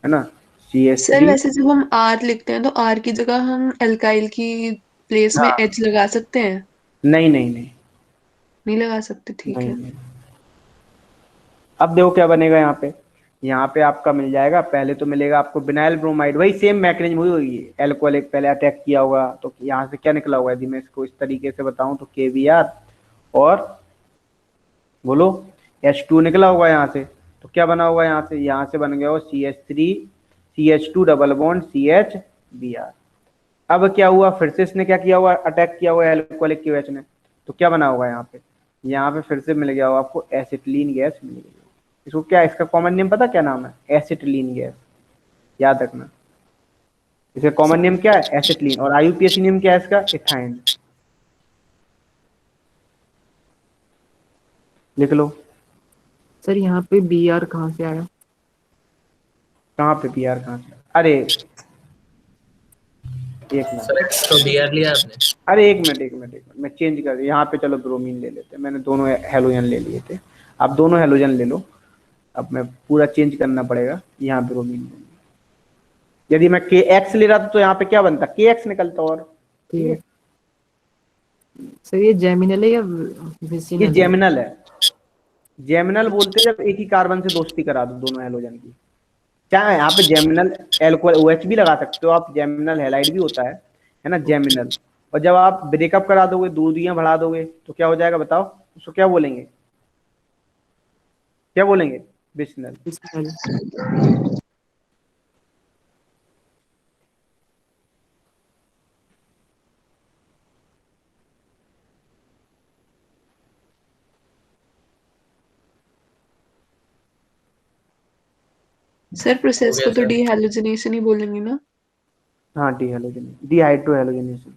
है ना। Sir CH3। वैसे जब हम आर लिखते हैं तो आर की जगह हम एल्काइल की प्लेस में हाँ, एच लगा सकते हैं? नहीं नहीं नहीं नहीं लगा सकते, ठीक नहीं है। नहीं। अब देखो क्या बनेगा यहाँ पे आपका मिल जाएगा, पहले तो मिलेगा आपको विनाइल ब्रोमाइड, वही सेम मैकेनिज्म हुई होगी, एल्कोहलिक पहले अटैक किया होगा, तो यहाँ से क्या निकला होगा, यदि मैं इसको इस तरीके से बताऊं तो KBr और बोलो H2 निकला होगा यहाँ से, तो क्या बना होगा यहाँ से बन गया होगा CH3 CH2 double bond CHBr। अब क्या हुआ, फिर से इसने क्या किया हुआ, अटैक किया हुआ एल्कोहलिक क्यूएच ने, तो क्या बना होगा यहाँ पे फिर से मिल गया होगा आपको एसिटिलीन गैस मिल गई। इसको क्या, इसका कॉमन नेम पता क्या नाम है, एसिटिलीन गैस, याद रखना। इसका कॉमन नेम क्या है, एसिटिलीन, और IUPAC नेम क्या है इसका, इथाइन। लिख लो। सर यहाँ पे BR कहाँ से आया? कहाँ पे PR कहाँ से, अरे एक मिनट, सर तो डीआर लिया आपने? अरे एक मिनट, मैं चेंज कर, यहाँ पे चलो ब्रोमीन ले लेते हैं, मैंने दोनों हेलोजन ले लिए थे, आप दोनों हेलोजन ले लो। अब मैं पूरा चेंज करना पड़ेगा, यहाँ ब्रोमीन ले लिया। यदि मैं KX ले रहा था तो यहाँ पे क्या बनता, KX निकलता, और ठीक है सर, ये जेमिनल है या ये विसिनल है? जेमिनल है। जेमिनल बोलते हैं जब एक ही कार्बन से दोस्ती करा दो दोनों हेलोजन की। क्या है यहाँ पे जेमिनल, एल्कोहल OH भी लगा सकते हो आप, जेमिनल हैलाइड भी होता है ना, जेमिनल। और जब आप ब्रेकअप करा दोगे, दूरियां बढ़ा दोगे, तो क्या हो जाएगा बताओ, उसको क्या बोलेंगे, क्या बोलेंगे, विसिनल। विसिनल। सर प्रोसेस हो को गया तो सर। डीहाइड्रोजनेशन ही बोलेंगे ना? हाँ, डिहाइड्रोहेलोजनेशन।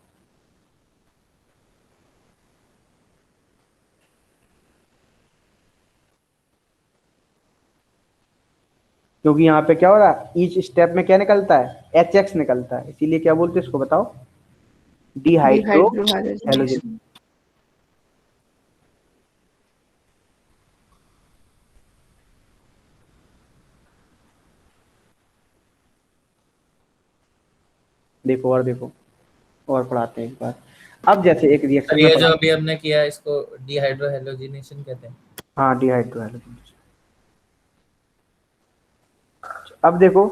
क्योंकि यहाँ पे क्या हो रहा है, ईच स्टेप में क्या निकलता है, HX निकलता है, इसीलिए क्या बोलते हैं इसको बताओ, डिहाइड्रोहेलोजन। डीहाइड्रोहाइड्रोजनेशन। देखो और देखो, और पढ़ाते हैं एक बार। अब जैसे एक सर रिएक्शन में ये जो पढ़ा, अभी हमने किया इसको डीहाइड्रोहेलोजिनेशन कहते हैं। हाँ डिहाइड्रोहेलोजन। अब देखो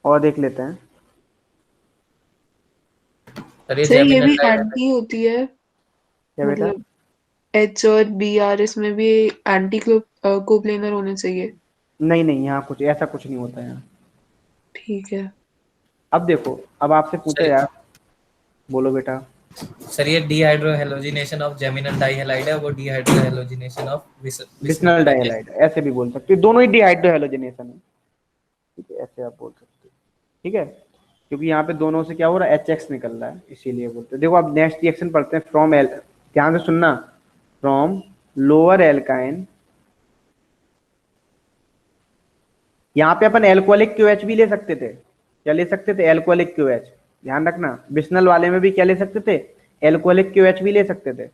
और देख लेते हैं, सर ये सर ये जेमिनल भी डाई एंटी होती है, क्या बेटा, मतलब एच और BR इसमें भी एंटी कोप्लेनर होने चाहिए। नहीं नहीं, यहाँ कुछ ऐसा कुछ नहीं होता है यहाँ। ठीक है। अब देखो, अब आपसे पूछा सर यार, बोलो बेटा। सर ये डीहाइड्रोहेलोजिनेशन ऑफ जेमिनल डाइहैलाइड है, वो डीहाइड्रोहेलोजिनेशन ऑफ बिस्नल विसिनल डाइहैलाइड। डाइहैलाइड ऐसे भी बोल सकते हो, दोनों ही डिहाइड्रोहेलोजनेशन है, ठीक है, ऐसे आप बोल सकते हो, ठीक है। क्योंकि यहाँ पे दोनों से क्या हो रहा है, HX निकल रहा है, इसीलिए बोलते हैं। देखो अब नेक्स्ट रिएक्शन पढ़ते हैं, फ्रॉम एल, ध्यान से सुनना, फ्रॉम लोअर एल्काइन यहाँ पे अपन एल्कोहलिक क्यूएच भी ले सकते थे, क्या ले सकते थे? Alcoholic Q H. ध्यान रखना, बिस्नल वाले में भी क्या ले सकते थे? एल्कोहलिक क्यूएच भी ले सकते थे।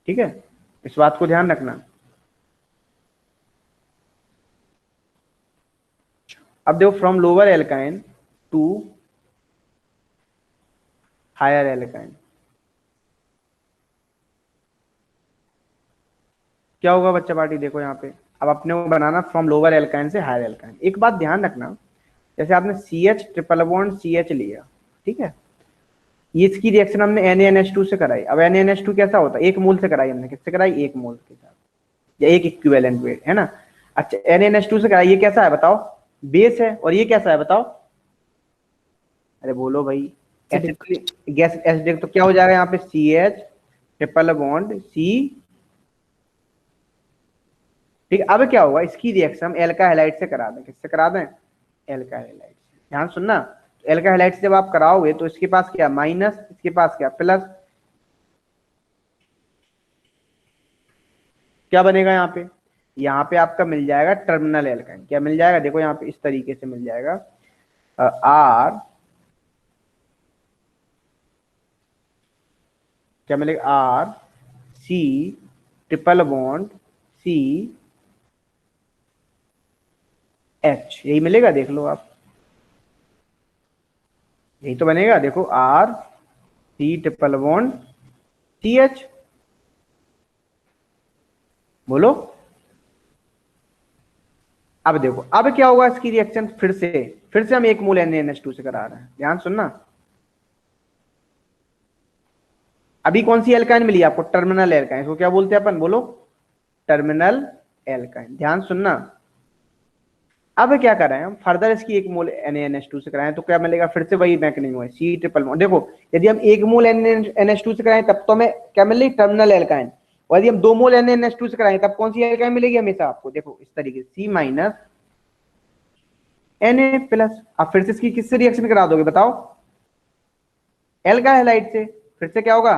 ठीक है, इस बात को ध्यान रखना। अब देखो, from lower alkyne to higher alkyne क्या होगा बच्चा पार्टी? देखो यहाँ पे अब अपने को बनाना फ्रॉम लोअर एल्काइन से हायर एल्काइन। एक बात ध्यान रखना, जैसे आपने CH ट्रिपल बॉन्ड CH लिया, ठीक है, ये इसकी रिएक्शन हमने NaNH2 से कराई। अब NaNH2 कैसा होता है? एक मोल से कराई हमने। किससे कराई? एक मोल के साथ, या एक इक्विवेलेंट वेट, है ना। अच्छा, NaNH2 से कराई, ये कैसा है बताओ? बेस है। और ये कैसा है बताओ? अरे बोलो भाई, गैस एसिडिक। तो क्या हो जाएगा यहाँ पे? CH triple bond C। ठीक है, अब क्या होगा? इसकी रिएक्शन हम एल्का हैलाइड से करा दें। किससे करा दें? एल्का हैलाइड से। ध्यान सुनना, एल्का हैलाइड से जब आप कराओगे तो इसके पास क्या? माइनस, इसके पास क्या? प्लस। क्या बनेगा यहाँ पे? यहाँ पे आपका मिल जाएगा टर्मिनल एल्काइन। क्या मिल जाएगा? देखो यहाँ पे इस तरीके से मिल जाएगा, R, क्या मिलेगा? R C triple bond C H, यही मिलेगा। देख लो आप, यही तो बनेगा। देखो, R C triple bond CH। बोलो, अब देखो, अब क्या होगा इसकी रिएक्शन? फिर से हम एक मोल NaNH2 से करा रहे हैं। ध्यान सुनना, अभी कौन सी एल्काइन मिली आपको? Terminal alkyne. इसको क्या बोलते हैं अपन? बोलो, टर्मिनल एल्काइन। ध्यान सुनना, अब क्या कर रहे हैं हम? फर्दर इसकी एक मोल NaNH2 से कराएं तो क्या मिलेगा? फिर से वही मैकेनिज्म है, C ट्रिपल बॉन्ड। देखो, यदि हम एक मोल NaNH2 से कराएं तब तो हमें क्या मिल रही? Terminal alkyne. और यदि हम 2 मोल NaNH2 से कराएं तब कौन सी एल्काइन मिलेगी हमेशा आपको? देखो इस तरीके से, C माइनस Na प्लस। अब फिर से इसकी किससे रिएक्शन करा दोगे बताओ? एल्का हैलाइड से। फिर से क्या होगा?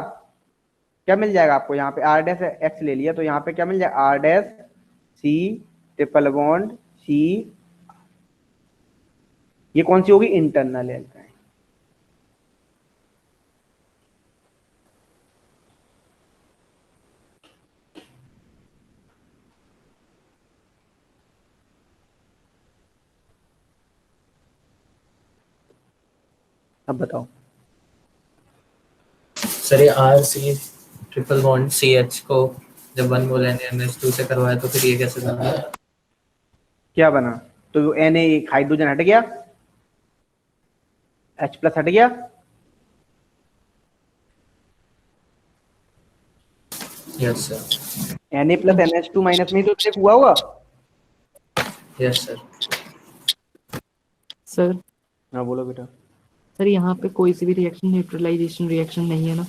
क्या मिल जाएगा आपको? यहाँ पे R डैश X ले लिया तो यहाँ पे क्या मिल जाएगा? R dash C triple bond C। ये कौन सी होगी? Internal alkyne. अब बताओ। सर ये RC ट्रिपल बॉन्ड CH को जब 1 मोल NaNH2 से करवाया तो फिर ये कैसे बना? क्या बना? तो Na एक हाइड्रोजन हट गया, H प्लस हट गया। Yes sir. Na plus NH2 minus में ही तो चेक हुआ होगा। Yes sir. सर हाँ बोलो बेटा। सर यहाँ पे कोई सी भी रिएक्शन न्यूट्रलाइजेशन रिएक्शन नहीं है ना?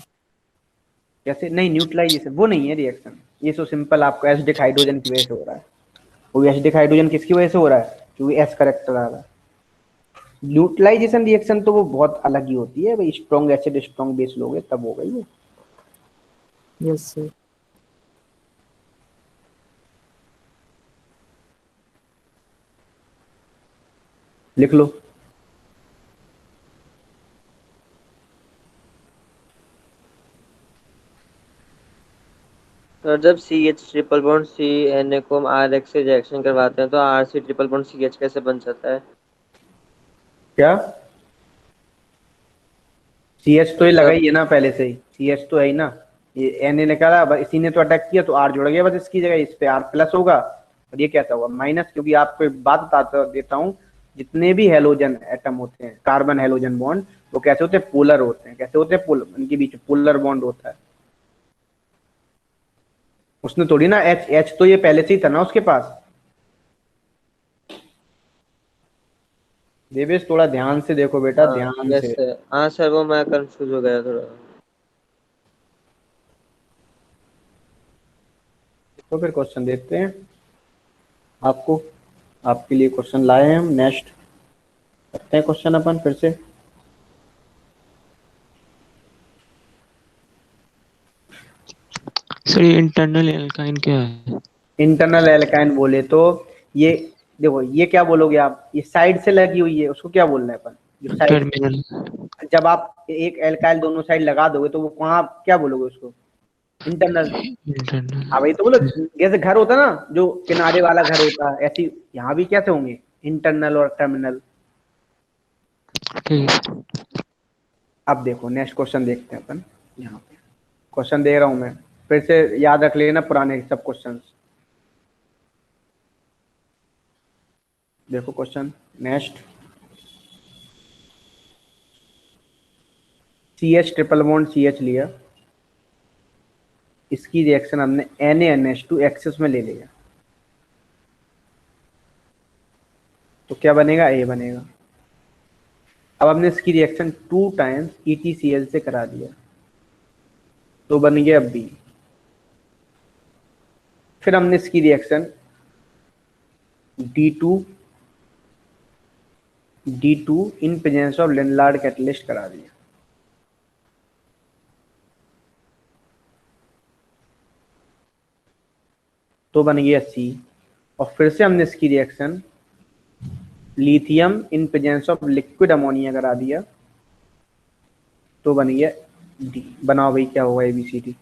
कैसे नहीं? न्यूट्रलाइजेशन वो नहीं है रिएक्शन, ये तो सिंपल आपको एसिडिक हाइड्रोजन की वजह से हो रहा है। वो एसिडिक हाइड्रोजन किसकी वजह से हो रहा है? क्योंकि एस करेक्टर आ रहा है। न्यूट्रलाइजेशन रिएक्शन तो वो बहुत अलग ही होती है भाई, स्ट्रॉन्ग एसिड स्ट्रॉन्ग बेस लोगे तब होगा ये। Yes sir. लिख लो। तो जब CH ट्रिपल बॉन्ड Na को हम RX से रिएक्शन करवाते हैं तो RC ट्रिपल बॉन्ड CH कैसे बन जाता है? क्या? CH तो ये लगा ही है ना पहले से ही, CH तो है ही ना। ये Na निकाला, बस इसी ने तो अटैक किया तो R जुड़ गया बस इसकी जगह, इस पे R प्लस होगा और ये कैसा होगा? माइनस। क्योंकि आपको एक बात बताता देता हूँ, जितने भी हेलोजन एटम होते हैं, कार्बन हेलोजन बॉन्ड, वो कैसे होते हैं? पोलर होते हैं। कैसे होते हैं? पोलर, उनके बीच पोलर बॉन्ड होता है। उसने थोड़ी ना H तो ये पहले से ही था ना उसके पास। देवेश थोड़ा ध्यान से देखो बेटा, ध्यान यस से। सर। हाँ सर, वो मैं कंफ्यूज हो गया थोड़ा। तो फिर क्वेश्चन देखते हैं आपको, आपके लिए क्वेश्चन लाए हैं हम। नेक्स्ट करते हैं क्वेश्चन अपन फिर से। सर ये इंटरनल एल्काइन क्या है? इंटरनल एल्काइन बोले तो ये देखो, ये क्या बोलोगे आप, ये साइड से लगी हुई है, उसको क्या बोलना है अपन, जो साइड, टर्मिनल। जब आप एक एल्काइल दोनों साइड लगा दोगे तो वो वहां क्या बोलोगे उसको, इंटरनल। इंटरनल। हाँ भाई, तो बोलो जैसे घर होता है ना, जो किनारे वाला घर होता है, ऐसी यहाँ भी कैसे होंगे, इंटरनल और टर्मिनल। ठीक है। अब देखो नेक्स्ट क्वेश्चन देखते हैं अपन, यहाँ पे क्वेश्चन दे रहा हूं मैं, फिर से याद रख लेना पुराने सब क्वेश्चंस। देखो question next, CH triple bond CH लिया, इसकी रिएक्शन हमने NaNH2 एक्सेस में ले लिया, तो क्या बनेगा, A बनेगा। अब हमने इसकी रिएक्शन 2 टाइम्स EtCl से करा दिया, तो बन गया B। फिर हमने इसकी reaction D2 in presence of Lindlar catalyst करा दिया, तो बन गया C। और फिर से हमने इसकी reaction lithium in presence of liquid ammonia करा दिया, तो बन गया D। बनाओ भाई क्या होगा ABCD।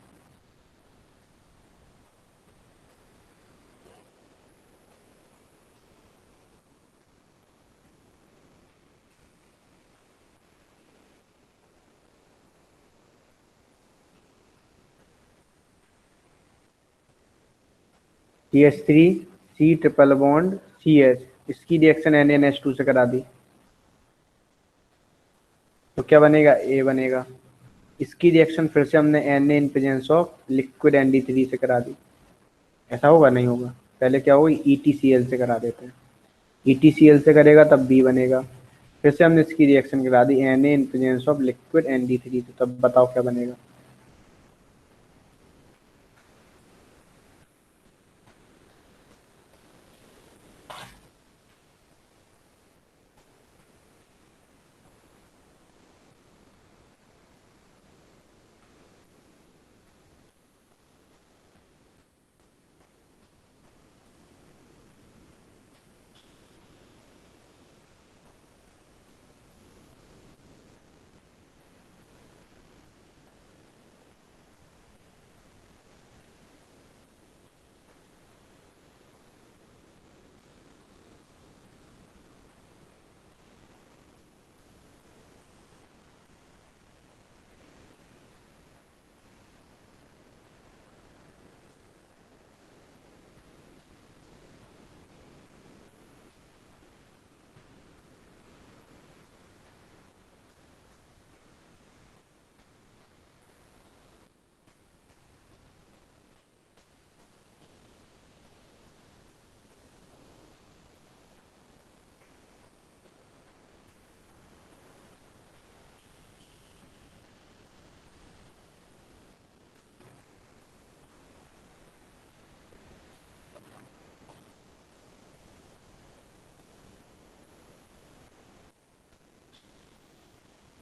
CH3 C triple bond CH, इसकी रिएक्शन NaNH2 से करा दी, तो क्या बनेगा, A बनेगा। इसकी रिएक्शन फिर से हमने Na in presence of liquid ND3 से करा दी, ऐसा होगा, नहीं होगा, पहले क्या होगा, EtCl से करा देते हैं, EtCl से करेगा तब B बनेगा। फिर से हमने इसकी रिएक्शन करा दी Na in presence of liquid ND3 से, तब बताओ क्या बनेगा।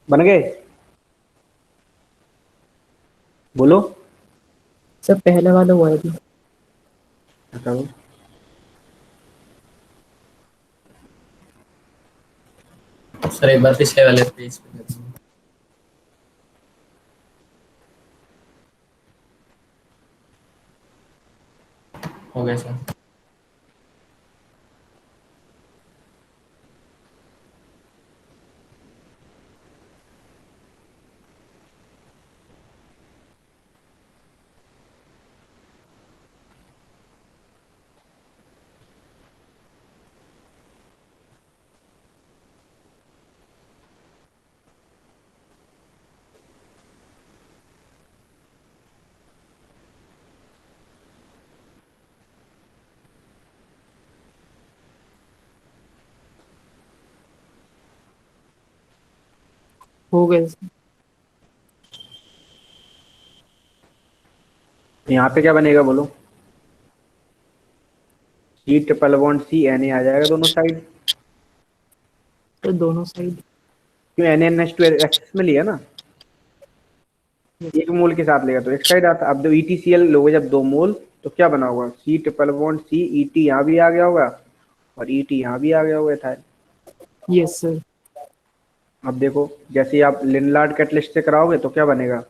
बन गए, बोलो। सर पहला वाला हुआ है अभी। बताओ। सर एक बार पिछले वाले पेज पे कर दीजिए। हो गया सर। हो गए सर। यहाँ पे क्या बनेगा बोलो, C triple bond C Na आ जाएगा दोनों साइड, तो दोनों साइड क्यों NaNH2 एक्सेस में लिया ना, एक मोल के साथ लेगा तो एक साइड आता। अब जब EtCl लोगे जब 2 मोल, तो क्या बना होगा, C triple bond C, E T यहाँ भी आ गया होगा और ईटी यहाँ भी आ गया होगा एथाइल। Yes sir. अब देखो जैसे ही आप लिनलार्ड कैटलिस्ट से कराओगे तो क्या बनेगा,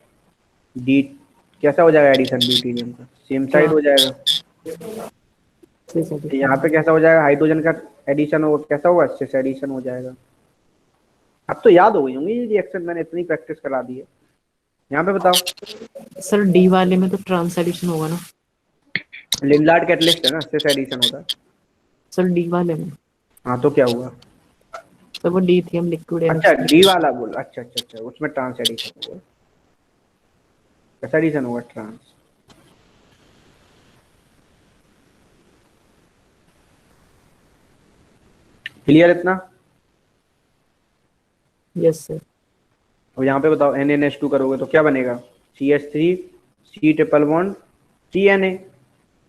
डी कैसा हो जाएगा एडिशन ड्यूटीरियम का, सेम साइड हो जाएगा। सही सर। यहाँ पे कैसा हो जाएगा, हाइड्रोजन का एडिशन हो, कैसा होगा, सिस एडिशन हो जाएगा। अब तो याद हो गई होंगी ये रिएक्शन, मैंने इतनी प्रैक्टिस करा दी है। यहाँ पे बताओ, सर डी वाले में तो ट्रांस एडिशन होगा ना? लिनलार्ड कैटलिस्ट है ना, सिस एडिशन होता है। सर डी वाले में? हाँ तो क्या हुआ, सर वो लिथियम लिक्विड है। अच्छा डी वाला बोल, अच्छा अच्छा अच्छा, उसमें ट्रांस एडिशन होगा, कैसा एडिशन होगा, ट्रांस। क्लियर इतना। Yes sir. अब यहाँ पे बताओ NaNH2 करोगे तो क्या बनेगा, CH3 C triple bond CNA,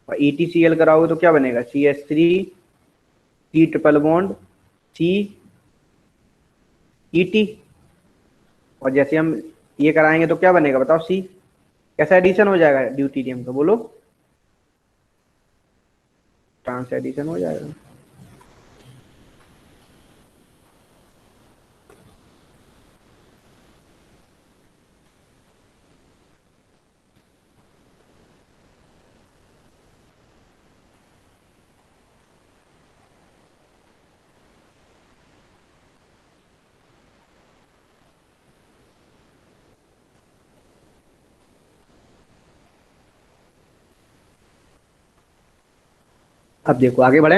और EtCl कराओगे तो क्या बनेगा, CH3 C triple bond C ET, और जैसे हम ये कराएंगे तो क्या बनेगा बताओ, C कैसा एडिशन हो जाएगा ड्यूटीरियम का, बोलो, ट्रांस एडिशन हो जाएगा। अब देखो आगे बढ़े।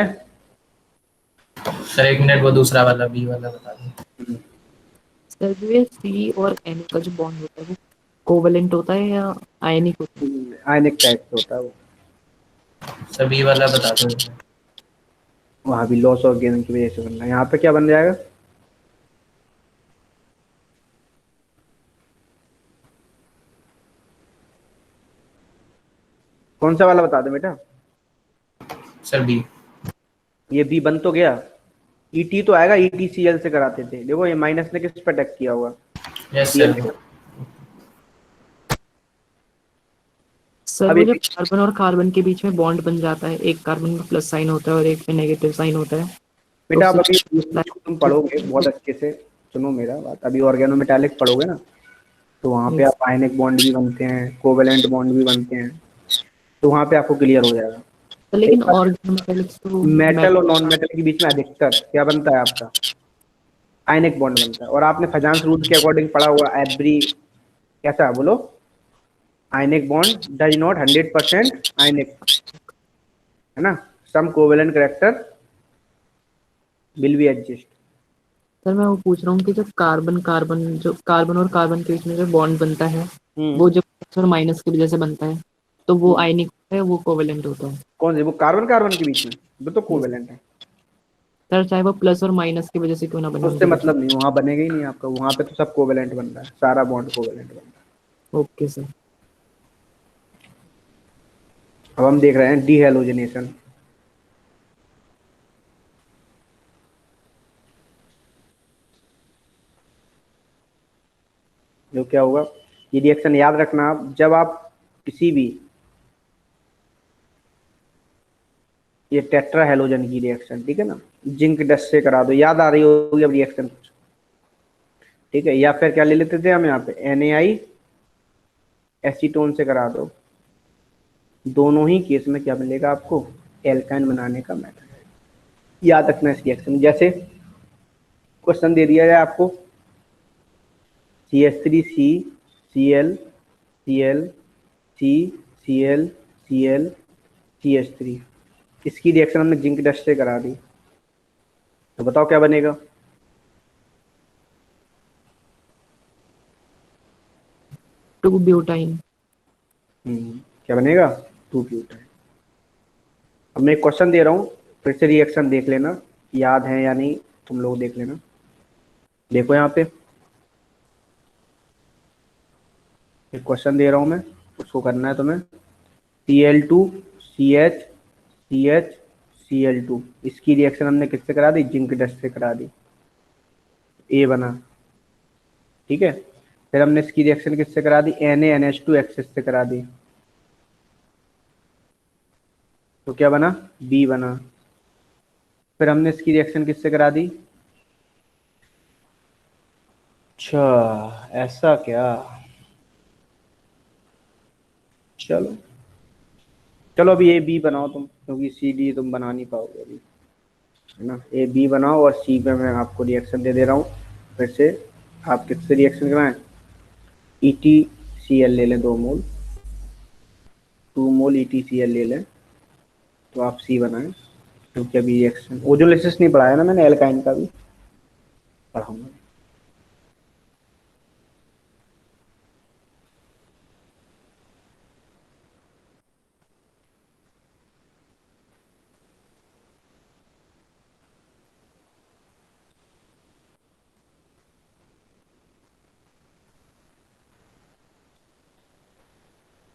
सर 1 मिनट, वो दूसरा वाला बी वाला बता दो। सर जो ये सी और एन का जो बॉन्ड होता है वो कोवेलेंट होता है या आयनिक होता है? आयनिक टाइप से होता है वो, सर बी वाला बता दो। वहां भी लॉस ऑफ गेन की वजह से बनना है। यहाँ पे क्या बन जाएगा, कौन सा वाला बता दो बेटा, सर बी। ये बी बन तो गया, ईटी तो आएगा, EtCl से कराते थे, देखो ये माइनस ने किस पे अटैक किया होगा, यस Cl सर। पे। सर अब वो ये जो कार्बन और कार्बन के बीच में बॉन्ड बन जाता है, एक कार्बन में प्लस साइन होता है और एक में नेगेटिव साइन होता है, बेटा अब तो अभी तुम पढ़ोगे बहुत अच्छे से, सुनो मेरा बात, अभी ऑर्गेनोमेटालिक पढ़ोगे ना, तो वहाँ पे आप आयनिक बॉन्ड भी बनते हैं, कोवेलेंट बॉन्ड भी बनते हैं, तो वहाँ पे आपको क्लियर हो जाएगा। तो लेकिन ऑर्गेनोमेटालिक्स तो मेटल और नॉन मेटल के बीच में अधिकतर क्या बनता है आपका, आयनिक बॉन्ड बनता है। और आपने फजांस रूल के अकॉर्डिंग पढ़ा हुआ, एवरी कैसा बोलो, ionic bond does not 100% ionic, है ना, some covalent character will be adjust. Sir मैं वो पूछ रहा हूँ कि जो कार्बन और कार्बन के बीच में जो बॉन्ड बनता है वो जो प्लस और माइनस की वजह से बनता है, तो वो आयनिक होता है, वो कोवेलेंट होता है? कौन से, वो कार्बन कार्बन के बीच में, वो तो कोवेलेंट है सर चाहे वो प्लस और माइनस की वजह से क्यों ना बने, उससे मतलब नहीं, वहाँ बनेगा ही नहीं आपका, वहाँ पे तो सब कोवेलेंट बन रहा है, सारा बॉन्ड कोवेलेंट बन रहा है। Okay sir. अब हम देख रहे हैं डीहेलोजिनेशन। जो क्या होगा, ये रिएक्शन याद रखना आप, जब आप किसी भी, ये टेट्रा हेलोजन की रिएक्शन, ठीक है ना, जिंक डस्ट से करा दो, याद आ रही होगी अब रिएक्शन कुछ, ठीक है, या फिर क्या ले लेते थे हम यहाँ पे NaI एसीटोन से करा दो, दोनों ही केस में क्या मिलेगा आपको, एल्काइन बनाने का मेथड है। याद रखना इस रिएक्शन, जैसे क्वेश्चन दे दिया जाए आपको, CH3C Cl Cl C Cl Cl CH3, इसकी रिएक्शन हमने जिंक डस्ट से करा दी, तो बताओ क्या बनेगा, टू ब्यूटाइन। क्या बनेगा, 2 ब्यूटाइन। अब मैं एक क्वेश्चन दे रहा हूँ, फिर से रिएक्शन देख लेना, याद है या नहीं तुम लोग देख लेना। देखो यहाँ पे एक क्वेश्चन दे रहा हूँ मैं, उसको करना है तुम्हें, Cl2 CH CH Cl2, इसकी रिएक्शन हमने किससे करा दी, जिंक डस्ट से करा दी, ए बना, ठीक है। फिर हमने इसकी रिएक्शन किससे करा दी, NaNH2 एक्सेस से करा दी, तो क्या बना, बी बना। फिर हमने इसकी रिएक्शन किससे करा दी? अच्छा ऐसा क्या, चलो चलो अभी ए बी बनाओ तुम, क्योंकि सी डी तुम बना नहीं पाओगे अभी, है ना। ए बी बनाओ और सी पे मैं आपको रिएक्शन दे रहा हूँ। फिर से आप किससे रिएक्शन कराएं? ई टी सी एल ले लें 2 मोल, 2 मोल ई टी सी एल ले लें, तो आप सी बनाएं। क्योंकि अभी रिएक्शन ओजोलिसिस नहीं पढ़ाया ना मैंने, एल्काइन का भी पढ़ाऊंगा।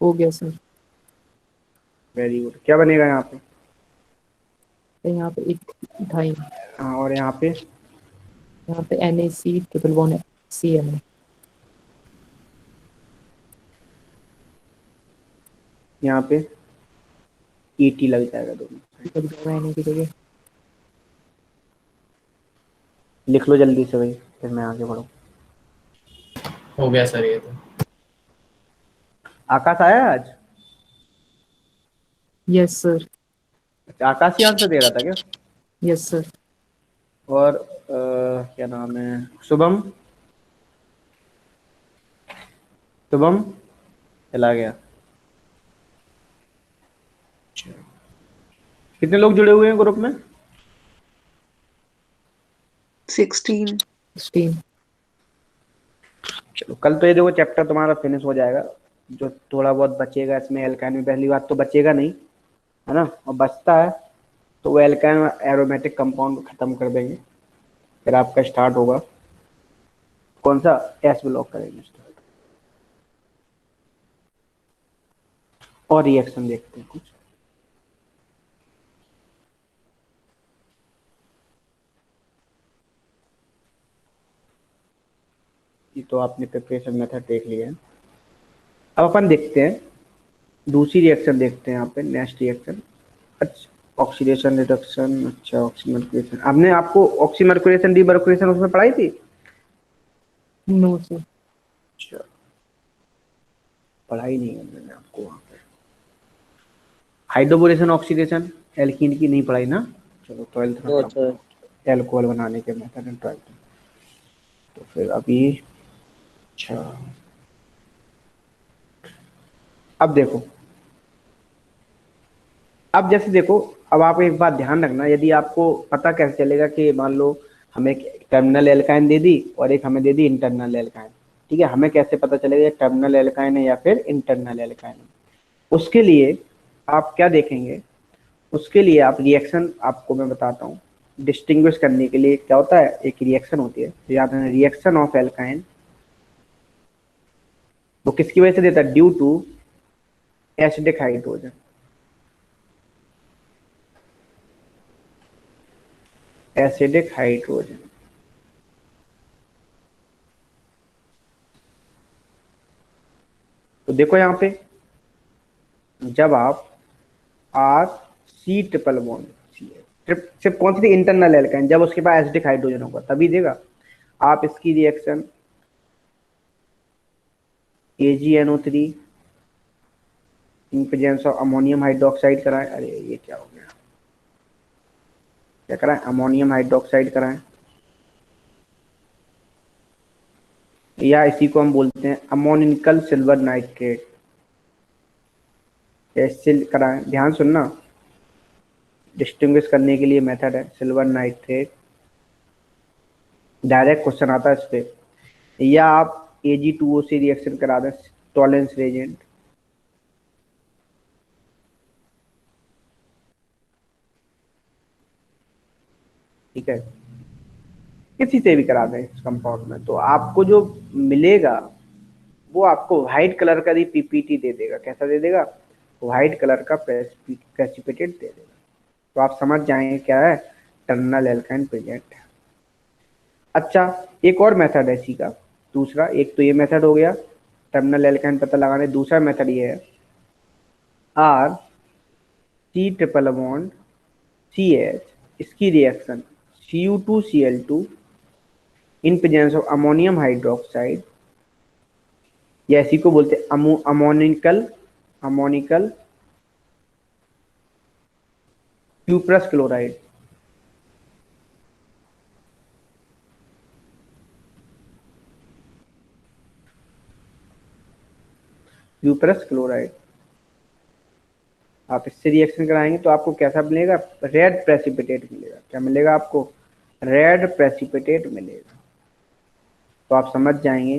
हो गया सर। Very good. क्या बनेगा यहाँ पे? तो यहाँ पे एक इथाइन, हाँ, और यहाँ पे यहाँ पे NaC ट्रिपल बॉन्ड CN, यहाँ पे ई टी लग जाएगा दोनों। लग जाएगा Na की जगह। लिख लो जल्दी से भाई, फिर मैं आगे बढ़ूँ। हो गया सर ये तो। आकाश आया आज? Yes sir. अच्छा, आकाश ही आंसर दे रहा था क्या? Yes sir. और क्या नाम है, शुभम? शुभम चला गया। कितने लोग जुड़े हुए हैं ग्रुप में? 16। 16। चलो कल तो ये देखो चैप्टर तुम्हारा फिनिश हो जाएगा। जो थोड़ा बहुत बचेगा इसमें एल्काइन में, पहली बात तो बचेगा नहीं, है ना, और बचता है तो वो एल्काइन एरोमेटिक कंपाउंड खत्म कर देंगे। फिर आपका स्टार्ट होगा कौन सा, एस ब्लॉक करेंगे स्टार्ट। और रिएक्शन देखते हैं कुछ। ये तो आपने प्रिपरेशन मेथड देख लिया है। अब अपन देखते हैं दूसरी रिएक्शन, देखते हैं यहाँ पे नेक्स्ट रिएक्शन। अच्छा ऑक्सीडेशन रिडक्शन, अच्छा ऑक्सीमर्कुरेशन। हमने आपको ऑक्सीमर्कुरेशन डीमर्कुरेशन उसमें पढ़ाई थी? No sir. अच्छा पढ़ाई नहीं है मैंने आपको वहाँ पे। हाइड्रोबोरेशन ऑक्सीडेशन एल्कीन की नहीं पढ़ाई ना? चलो 12th में अच्छा एल्कोहल बनाने के मेथड इन 12th में। तो फिर अभी अच्छा अब देखो, अब जैसे देखो, अब आप एक बात ध्यान रखना, यदि आपको पता कैसे चलेगा कि मान लो हमें एक टर्मिनल एल्काइन दे दी और एक हमें दे दी इंटरनल एल्काइन, ठीक है, हमें कैसे पता चलेगा टर्मिनल एल्काइन है या फिर इंटरनल एल्काइन है? उसके लिए आप क्या देखेंगे, उसके लिए आप रिएक्शन, आपको मैं बताता हूँ डिस्टिंग्विश करने के लिए क्या होता है। एक रिएक्शन होती है, याद है, रिएक्शन ऑफ एल्काइन, वो किसकी वजह से देता है? Due to acidic hydrogen. Acidic hydrogen. तो देखो यहाँ पे जब आप आर सी ट्रिपल बॉन्ड सिर्फ कौन सी थी, इंटरनल एल्काइन, जब उसके पास एसिडिक हाइड्रोजन होगा तभी देगा। आप इसकी reaction AgNO3 in presence of ammonium hydroxide कराएं। अरे ये क्या हो गया, क्या कराएं? अमोनियम हाइड्रोक्साइड कराएं, या इसी को हम बोलते हैं अमोनिकल सिल्वर नाइट्रेट, ऐसे कराएं। ध्यान सुनना, डिस्टिंग्विश करने के लिए मेथड है सिल्वर नाइट्रेट, डायरेक्ट क्वेश्चन आता है इस पे। या आप Ag2O से रिएक्शन करा दें, टॉलेंस रेजेंट, ठीक है, किसी से भी करा दें इस कंपाउंड में, तो आपको जो मिलेगा वो आपको व्हाइट कलर का भी पीपीटी दे देगा। कैसा दे देगा? व्हाइट कलर का प्रेसिपिटेट दे देगा। तो आप समझ जाएंगे क्या है, टर्मिनल एल्काइन प्रेजेंट है। अच्छा एक और मेथड है इसी का दूसरा, एक तो ये मेथड हो गया टर्मिनल एल्काइन पता लगाने, दूसरा मेथड ये है C ट्रिपल बॉन्ड CH, इसकी reaction Cu2Cl2 in presence of ammonium hydroxide, या इसी को बोलते हैं ammoniacal cuprous chloride. Cuprous chloride, आप इससे रिएक्शन कराएंगे तो आपको कैसा मिलेगा? रेड प्रेसिपिटेट मिलेगा। क्या मिलेगा आपको? रेड प्रेसिपिटेट मिलेगा। तो आप समझ जाएंगे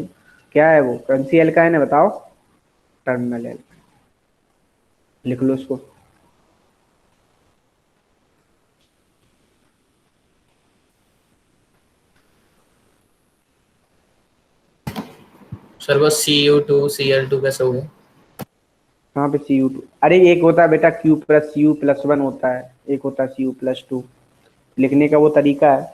क्या है वो, कौन सी एल्काइन है बताओ? Terminal alkyne. लिख लो उसको। सर वो Cu2Cl2 कैसे हो गया? कहाँ पे Cu2? अरे एक होता है बेटा Cu+1 होता है, एक होता है Cu+2। लिखने का वो तरीका है।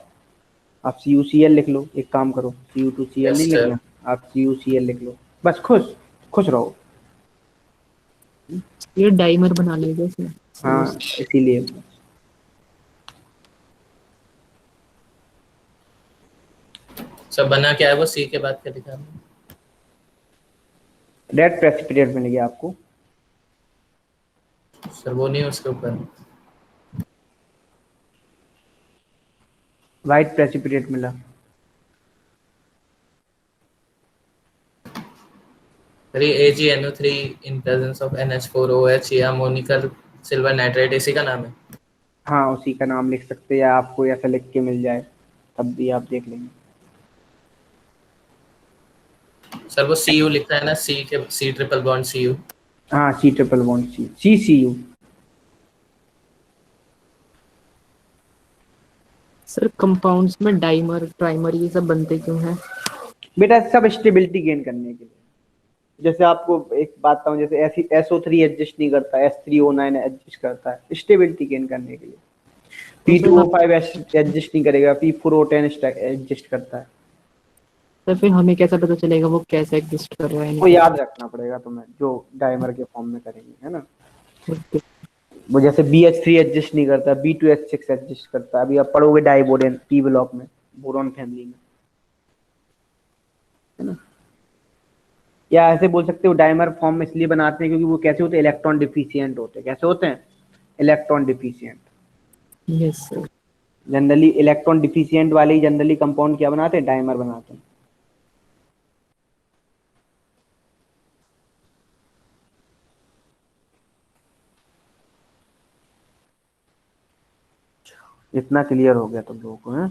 आप CuCl लिख लो, एक काम करो Cu2Cl Yes, नहीं sir. लिखना, आप CuCl लिख लो, बस खुश रहो। ये डाइमर बना लेगा इसमें। हाँ इसीलिए सर बना क्या है वो C के बाद क्या लिखा है? रेड प्रेसिपिटेट मिलेगी आपको। सर वो नहीं उसके ऊपर। व्हाइट प्रेसिपिटेट मिला। अरे AgNO3 in presence of NH4OH, ये अमोनिकल सिल्वर नाइट्रेट इसी का नाम है। हाँ उसी का नाम लिख सकते हैं, या आपको ऐसा लिख के मिल जाए तब भी आप देख लेंगे। सर वो Cu लिखा है ना, C ट्रिपल बॉन्ड Cu। हाँ C triple bond CCU। Sir compounds में डाइमर ट्राइमर ये सब बनते क्यों हैं? बेटा सब स्टेबिलिटी गेन करने के लिए। जैसे आपको एक बात बताऊं, जैसे ऐसी SO3 एडजस्ट नहीं करता, S3O9 एडजस्ट करता है स्टेबिलिटी गेन करने के लिए। P2O5 एडजस्ट नहीं करेगा, P4O10 एडजस्ट करता है। तो फिर हमें कैसा पता चलेगा वो कैसे एग्जिस्ट कर रहा है? वो याद रखना पड़ेगा तुम्हें, जो डाइमर के फॉर्म में करेंगे, है ना। वो जैसे BH3 एडजस्ट नहीं करता, B2H6 एडजस्ट करता है। अभी आप पढ़ोगे डाइबोरेन P ब्लॉक में, बोरॉन फैमिली में, है ना। या ऐसे बोल सकते हो डाइमर फॉर्म में इसलिए बनाते हैं क्योंकि वो कैसे होते हैं? इलेक्ट्रॉन डिफिशिएंट होते हैं। कैसे होते हैं? Electron deficient. Yes sir. Generally electron deficient वाले ही जनरली कंपाउंड क्या बनाते हैं? डाइमर बनाते हैं। इतना क्लियर हो गया तुम लोगों को, है?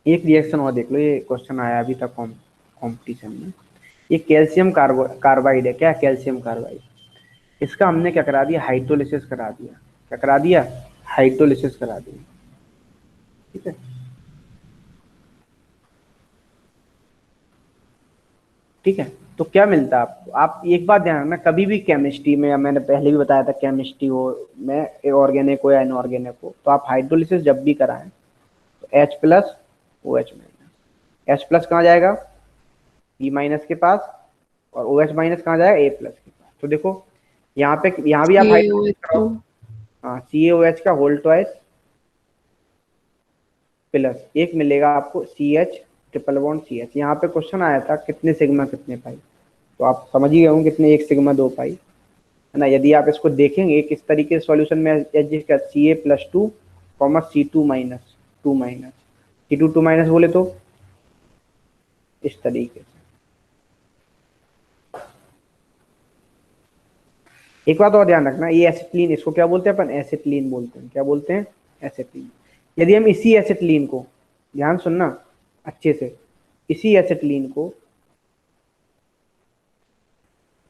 एक रिएक्शन और देख लो, ये क्वेश्चन आया अभी तक कॉम्पिटिशन में। ये कैल्शियम कार्बाइड है। क्या? Calcium carbide. इसका हमने क्या करा दिया? हाइड्रोलिसिस करा दिया। क्या करा दिया? हाइड्रोलिसिस करा दिया। ठीक है, ठीक है। तो क्या मिलता है आपको? आप एक बात ध्यान रखना, कभी भी केमिस्ट्री में, या मैंने पहले भी बताया था, केमिस्ट्री हो में ऑर्गेनिक हो या इनऑर्गेनिक हो, तो आप हाइड्रोलिसिस जब भी कराएं तो H+ OH-। H+ कहाँ जाएगा? B- के पास, और OH- कहाँ जाएगा? A+ के पास। तो देखो यहाँ भी आप हाइड्रोलिसिस कराओ। हाँ CaOH का होल ट्वाइस प्लस एक मिलेगा आपको CH ट्रिपल बॉन्ड CH। यहाँ पे क्वेश्चन आया था कितने सिग्मा कितने पाई, तो आप समझ ही गए होंगे कितने, 1 सिग्मा 2 पाई, है ना। यदि आप इसको देखेंगे किस तरीके से सॉल्यूशन में एडजस्ट कर, Ca+2, C2- 2-, C2 बोले तो इस तरीके से। एक बात और ध्यान रखना, ये एसिटिलीन, इसको क्या बोलते हैं अपन? एसिटिलीन बोलते हैं। क्या बोलते हैं? एसिटिलीन। यदि हम इसी एसिटिलीन को, ध्यान सुनना अच्छे से, इसी एसिटिलीन को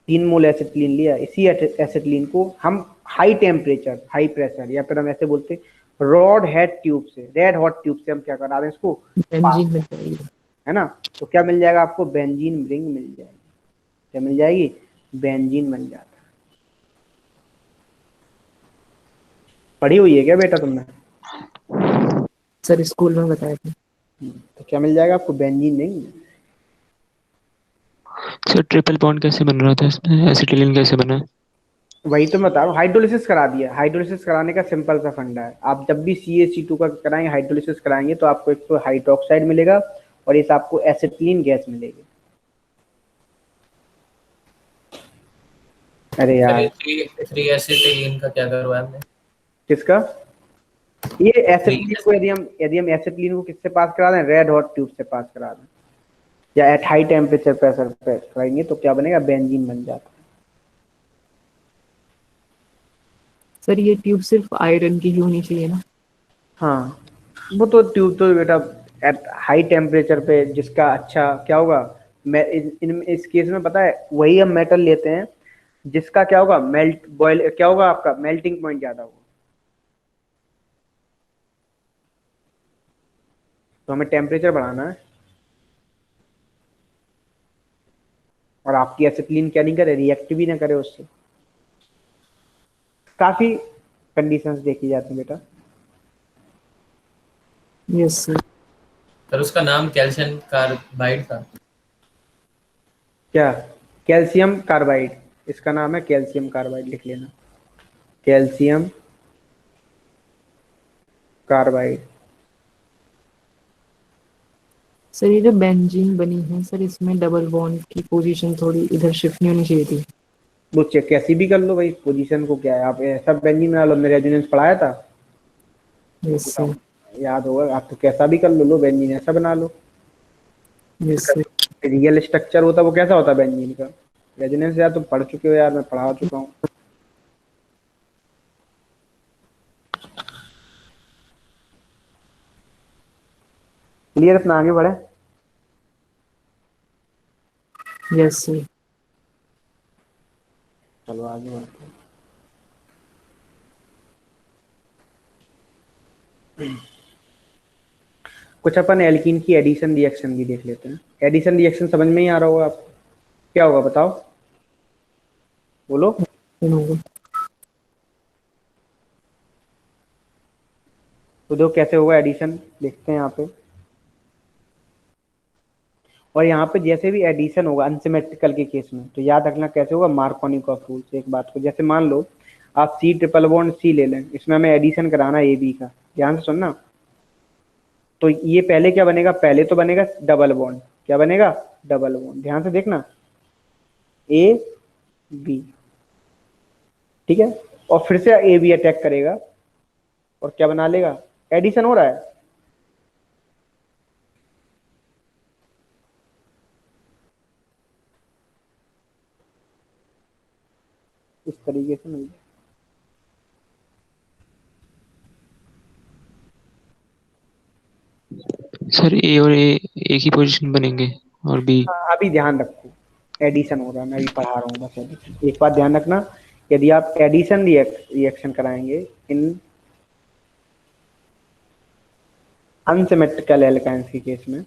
3 मोल एसिटिलीन लिया, इसी एसिटिलीन को हम हाई टेम्परेचर, हाई प्रेशर, या फिर हम ऐसे बोलते हैं रॉड हेड ट्यूब से, रेड हॉट ट्यूब से हम क्या करा रहे हैं इसको? बेंजीन मिल जाएगी, है ना। तो क्या मिल जाएगा आपको? बेंजीन रिंग मिल जाएगी। क्या मिल जाएगी? बेंजीन बन जाता है। पढ़ी हुई है क्या बेटा तुमने? सर स्कूल में बताया था। तो क्या मिल जाएगा आपको? Benzene ring. Sir triple bond कैसे बन रहा था इसमें? एसिटिलीन कैसे बना? वही तो मैं बता रहा हूँ, हाइड्रोलिसिस करा दिया। हाइड्रोलिसिस कराने का सिंपल सा फंडा है, आप जब भी CaC2 का कराएंगे, हाइड्रोलिसिस कराएंगे, तो आपको एक तो हाइड्रोक्साइड मिलेगा और एक आपको एसिटिलीन गैस मिलेगी। अरे यार, थ्री एसिटिलीन का क्या करवाया हमने? किसका? ये थ्री एसिटिलीन को यदि हम एसिटिलीन को किससे पास करा दें, रेड हॉट ट्यूब से पास करा दें या एट हाई टेम्परेचर प्रेशर पे कराएंगे, तो क्या बनेगा, बेंजीन बन जाता है। सर ये ट्यूब सिर्फ आयरन की ही होनी चाहिए ना? हाँ, वो तो ट्यूब तो बेटा एट हाई टेम्परेचर पे जिसका अच्छा क्या होगा, मैं इस केस में पता है वही हम मेटल लेते हैं जिसका क्या होगा, मेल्ट बॉयल क्या होगा, आपका मेल्टिंग पॉइंट ज्यादा होगा। तो हमें टेम्परेचर बढ़ाना है, और आपकी एसिटिलीन क्या नहीं करे, रिएक्ट भी ना करे उससे। काफी कंडीशंस देखी जाती है बेटा। Yes sir. सर उसका नाम कैल्शियम कार्बाइड था। क्या? कैल्शियम कार्बाइड, इसका नाम है कैल्शियम कार्बाइड, लिख लेना, कैल्शियम कार्बाइड। सर ये जो बेंजीन बनी है सर, इसमें डबल बॉन्ड की पोजीशन थोड़ी इधर शिफ्ट नहीं होनी चाहिए थी? वो चेक कैसी भी कर लो भाई, पोजीशन को क्या है, आप ऐसा बेंजीन बना लो, मैंने रेजोनेंस पढ़ाया था, यस सर। याद होगा, आप तो कैसा भी कर लो बेंजीन ऐसा बना लो। Yes sir. रियल स्ट्रक्चर होता है वो कैसा होता है बेंजीन का, रेजोनेंस। यार तुम पढ़ चुके हो यार, मैं पढ़ा चुका हूँ। क्लियर, अपना आगे बढ़े। Yes sir. चलो आगे बढ़ते हैं। कुछ अपन एल्कीन की एडिशन रिएक्शन भी देख लेते हैं। एडिशन रिएक्शन समझ में ही आ रहा होगा आपको, क्या होगा बताओ, बोलो। तो देखो कैसे होगा एडिशन, देखते हैं यहाँ पे। और यहाँ पे जैसे भी एडिशन होगा अनसिमेट्रिकल के केस में, तो याद रखना कैसे होगा, मार्कोनिकॉफ रूल से। एक बात को, जैसे मान लो आप C ट्रिपल बॉन्ड C ले लें, इसमें हमें एडिशन कराना है AB का, ध्यान से सुनना। तो ये पहले क्या बनेगा, पहले तो बनेगा डबल बॉन्ड, क्या बनेगा, डबल बॉन्ड, ध्यान से देखना, AB, ठीक है। और फिर से AB अटैक करेगा और क्या बना लेगा, एडिशन हो रहा है। इस तरीके से मिल जाए। सर ए और ए एक ही पोजीशन बनेंगे और बी? हाँ, अभी ध्यान रखो, एडिशन हो रहा है, मैं अभी पढ़ा रहा हूँ बस एडिशन। एक बात ध्यान रखना, यदि आप एडिशन रिएक्शन कराएंगे इन अनसिमेट्रिकल एल्काइंस के केस में,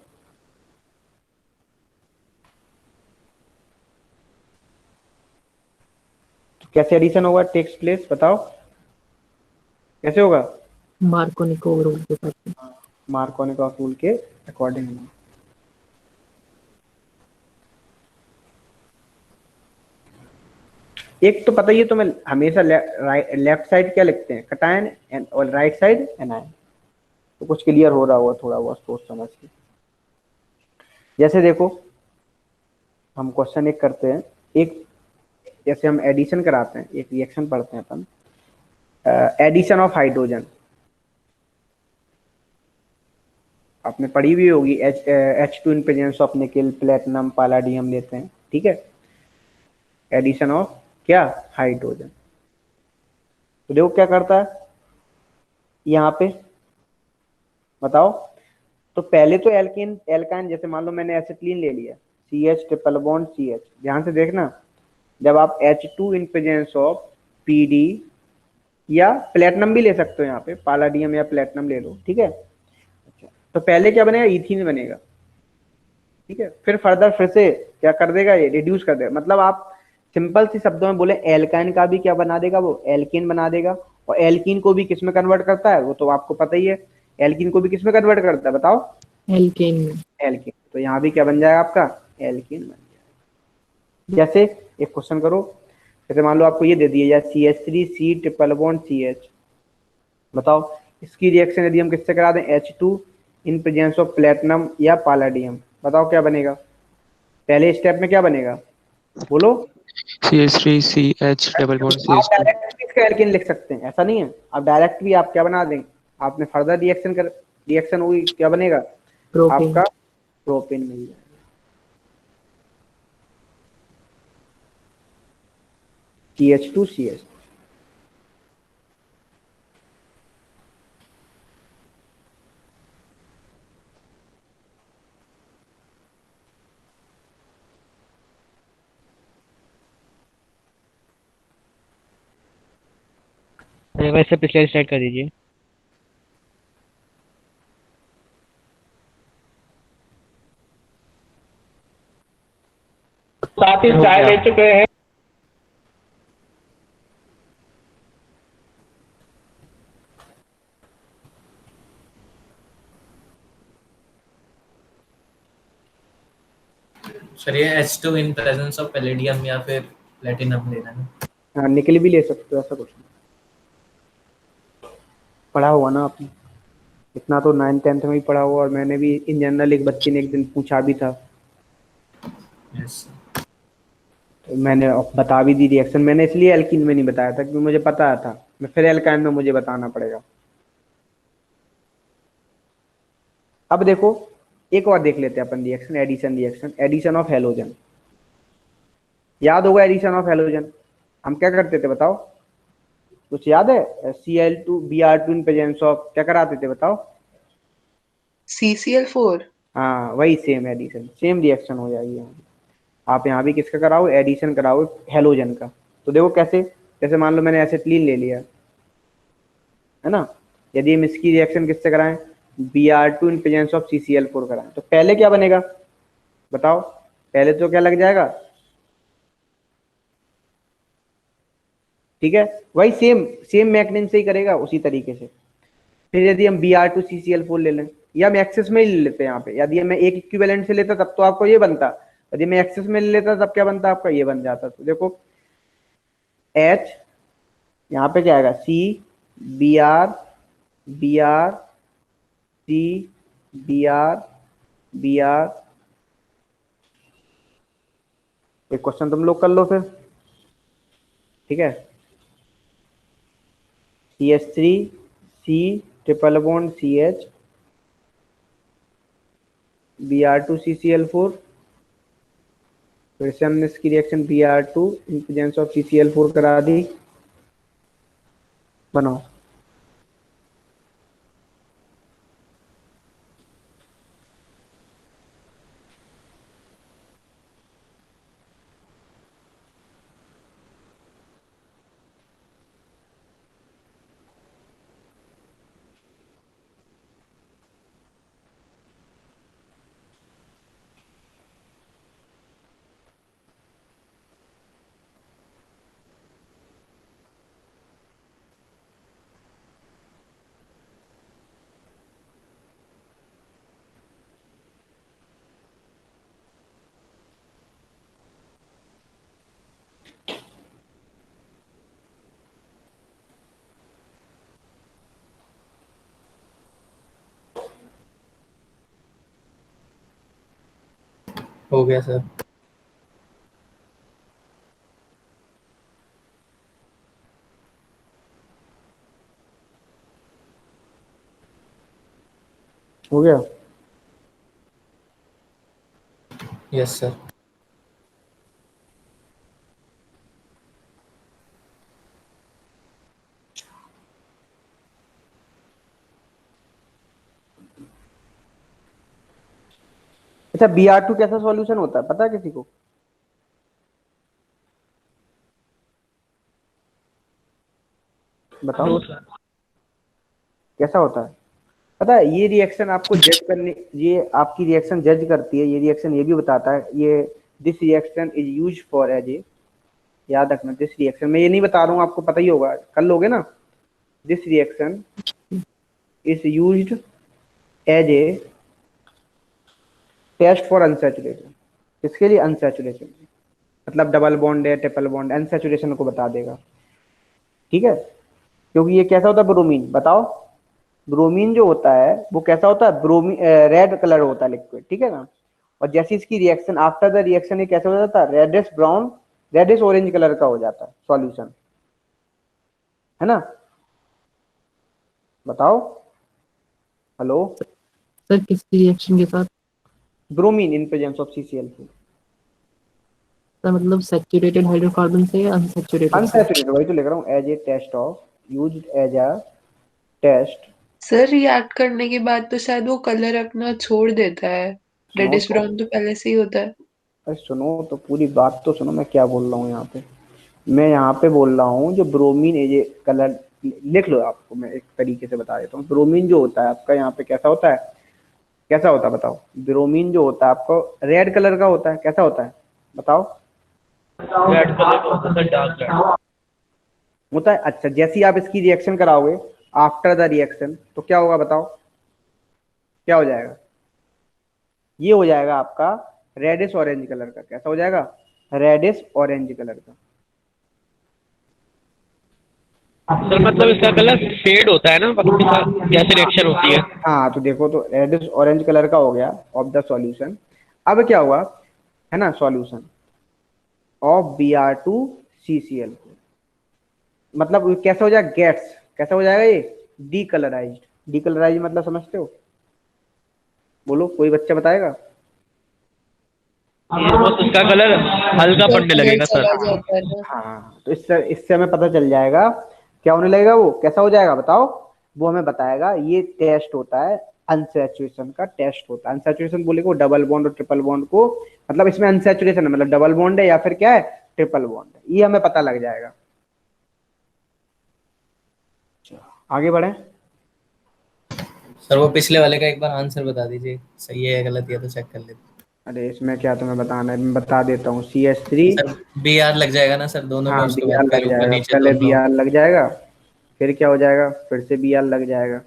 तो कैसे एडिशन होगा, टेक्स प्लेस, बताओ कैसे होगा, मार्कोनिकॉफ रूल के साथ। मार्कोनिकॉफ रूल के अकॉर्डिंग। एक तो पता ही है तुम्हें, हमेशा लेफ्ट साइड क्या लिखते हैं, कटायन, और राइट साइड एनायन। तो कुछ क्लियर हो रहा होगा थोड़ा बहुत सोच समझ के। जैसे देखो, हम क्वेश्चन एक करते हैं, एक जैसे हम एडिशन कराते हैं, एक रिएक्शन पढ़ते हैं अपन, एडिशन ऑफ हाइड्रोजन, आपने पढ़ी भी होगी, H2 in presence of nickel, platinum, palladium लेते हैं, ठीक है। एडिशन ऑफ क्या, हाइड्रोजन। तो देखो क्या करता है यहाँ पे, बताओ। तो पहले तो एल्काइन, जैसे मान लो मैंने एसिटिलीन ले लिया, CH ट्रिपल बॉन्ड CH, ध्यान से देखना, जब आप H2 in presence of PD, या प्लेटिनम भी ले सकते हो यहाँ पे, पैलेडियम या प्लेटिनम ले लो, ठीक है। अच्छा, तो पहले क्या बनेगा, इथीन बनेगा, ठीक है। फिर फर्दर फिर से क्या कर देगा, ये रिड्यूस कर देगा। मतलब आप सिंपल सी शब्दों में बोले, एल्काइन का भी क्या बना देगा, वो एल्कीन बना देगा। और एल्कीन को भी किस में कन्वर्ट करता है, वो तो आपको पता ही है, एल्कीन को भी किस में कन्वर्ट करता है, बताओ, एल्केन में। एल्कीन। तो यहाँ भी क्या बन जाएगा आपका, एल्कीन बन जाएगा। जैसे एक क्वेश्चन करो, जैसे मान लो आपको ये दे दिया या CH3C ट्रिपल बॉन्ड CH, बताओ इसकी रिएक्शन यदि हम किससे करा दें, H2 in presence of platinum या पैलेडियम, बताओ क्या बनेगा, पहले स्टेप में क्या बनेगा, बोलो। CH3CH डबल बॉन्ड आप CH2। डायरेक्ट भी इसका एल्केन लिख सकते हैं, ऐसा नहीं है, आप डायरेक्ट भी आप क्या बना देंगे, आपने फर्दर रिएक्शन हुई, क्या बनेगा प्रोपेन। आपका प्रोपेन मिल जाएगा। CH2CH। एक बार इससे पिछले स्लाइड कर दीजिए। साथ ही चाय ले चुके हैं। सर ये H2 in presence of palladium या फिर प्लेटिनम लेना है। हाँ निकल भी ले सकते हो, ऐसा कुछ नहीं, पढ़ा हुआ ना आपने, इतना तो 9th-10th में ही पढ़ा हुआ, और मैंने भी इन जनरल एक बच्चे ने एक दिन पूछा भी था, यस तो मैंने बता भी दी रिएक्शन, मैंने इसलिए एल्कीन में नहीं बताया था क्योंकि मुझे पता था, मैं फिर एल्काइन में मुझे बताना पड़ेगा। अब देखो एक और देख लेते हैं अपन reaction, addition, addition of halogen, याद होगा एडिशन ऑफ हेलोजन हम क्या करते थे बताओ, कुछ याद है, Cl2Br2 इन प्रेजेंस ऑफ क्या कराते थे बताओ, CCl4। हाँ वही सेम एडिशन, सेम रिएक्शन हो जाएगी यहाँ पे। आप यहाँ भी किसका कराओ, एडिशन कराओ हेलोजन का, तो देखो कैसे, जैसे मान लो मैंने एसिटिलीन ले लिया है ना, यदि हम इसकी रिएक्शन किससे कराएं, Br2 in presence of CCl4 कराएं, तो पहले क्या बनेगा बताओ, पहले तो क्या लग जाएगा, ठीक है, वही सेम मैकेनिज्म से ही करेगा उसी तरीके से। फिर यदि हम Br2 CCl4 ले लें, या हम एक्सेस में ही ले लेते हैं यहाँ पे, यदि मैं एक इक्विवेलेंट से लेता तब तो आपको ये बनता, यदि मैं एक्सेस में ले लेता तब क्या बनता आपका, ये बन जाता। तो देखो H यहाँ पे क्या आएगा, Br C Br, एक क्वेश्चन तुम लोग कर लो फिर, ठीक है, CH3C triple bond CH Br2 CCl4, फिर से हमने इसकी reaction Br2 in presence of CCl4 करा दी, बनाओ। हो गया सर। हो गया, यस सर। अच्छा Br2 कैसा सॉल्यूशन होता है पता है किसी को, बताओ कैसा होता है, पता है, ये रिएक्शन आपको जज करने, ये आपकी रिएक्शन जज करती है, ये रिएक्शन ये भी बताता है, ये this reaction is use for as a, याद रखना दिस रिएक्शन, मैं ये नहीं बता रहा हूँ आपको पता ही होगा, कर लोगे ना, this reaction is used as a test for unsaturation, किसके लिए, अनसैचुरेशन, मतलब डबल बॉन्ड है, ट्रिपल बॉन्ड, अनसैचुरेशन को बता देगा। ठीक है, क्योंकि ये कैसा होता है ब्रोमीन, बताओ। ब्रोमीन जो होता है वो कैसा होता है, ब्रोमीन रेड कलर होता है लिक्विड, ठीक है ना। और जैसे इसकी रिएक्शन, आफ्टर द रिएक्शन ये कैसा हो जाता है, reddish brown, reddish orange colour का हो जाता है सॉल्यूशन, है ना। बताओ, हेलो। सर किस रिएक्शन के साथ? Bromine in presence of CCl4। Sir मतलब सैचुरेटेड हाइड्रोकार्बन से या अनसैचुरेटेड? अनसैचुरेटेड, वही तो लिख रहा हूँ, as a test of, used as a test. Sir react करने के बाद तो शायद वो कलर अपना छोड़ देता है, रेडिश तो ब्राउन तो पहले से ही होता है। अरे सुनो तो, पूरी बात तो सुनो, मैं क्या बोल रहा हूँ यहाँ पे। मैं यहाँ पे बोल रहा हूँ जो ब्रोमीन एज ए कलर, लिख लो, आपको मैं एक तरीके से बता देता हूँ। ब्रोमीन जो होता है आपका यहाँ पे कैसा होता है, कैसा होता है बताओ। ब्रोमीन जो होता है आपको रेड कलर का होता है, कैसा होता है बताओ। रेड कलर का होता है, डार्क रेड होता है। अच्छा, जैसे ही आप इसकी रिएक्शन कराओगे आफ्टर द रिएक्शन, तो क्या होगा बताओ, क्या हो जाएगा, ये हो जाएगा आपका रेडिश ऑरेंज कलर का। कैसा हो जाएगा, रेडिश ऑरेंज कलर का। सर मतलब इसका कलर फेड होता है ना वक्त के साथ जैसे रिएक्शन होती है। हाँ तो देखो, तो रेडिश ऑरेंज कलर का हो गया ऑफ द सॉल्यूशन। अब क्या हुआ, है ना, सॉल्यूशन ऑफ Br2CCl, मतलब कैसा हो जाएगा, गेट्स, कैसा हो जाएगा ये, डीकलराइज्ड। डीकलराइज्ड मतलब समझते हो, बोलो, कोई बच्चा बताएगा। ये बस उसका कलर हल्का पड़ने लगेगा सर। चला जाता है ना। हाँ, तो इससे हमें पता चल जाएगा क्या होने लगेगा, वो कैसा हो जाएगा बताओ। वो हमें बताएगा, ये टेस्ट होता है अनसैचुरेशन का, टेस्ट होता है। अनसैचुरेशन बोले को डबल बॉन्ड और ट्रिपल बॉन्ड को, मतलब इसमें अनसैचुरेशन है, मतलब डबल बॉन्ड है या फिर क्या है, ट्रिपल बॉन्ड है, ये हमें पता लग जाएगा। आगे बढ़े। सर वो पिछले वाले का एक बार आंसर बता दीजिए, सही है या गलत है तो चेक कर लेते। अरे इसमें क्या तुम्हें बताना है, मैं बता देता हूँ। CH3, सर BR लग जाएगा ना सर दोनों में, हाँ उसके Br बाद फिर लग ऊपर जाएगा, नीचे पहले दोनों। Br लग जाएगा, फिर क्या हो जाएगा, फिर से Br लग जाएगा,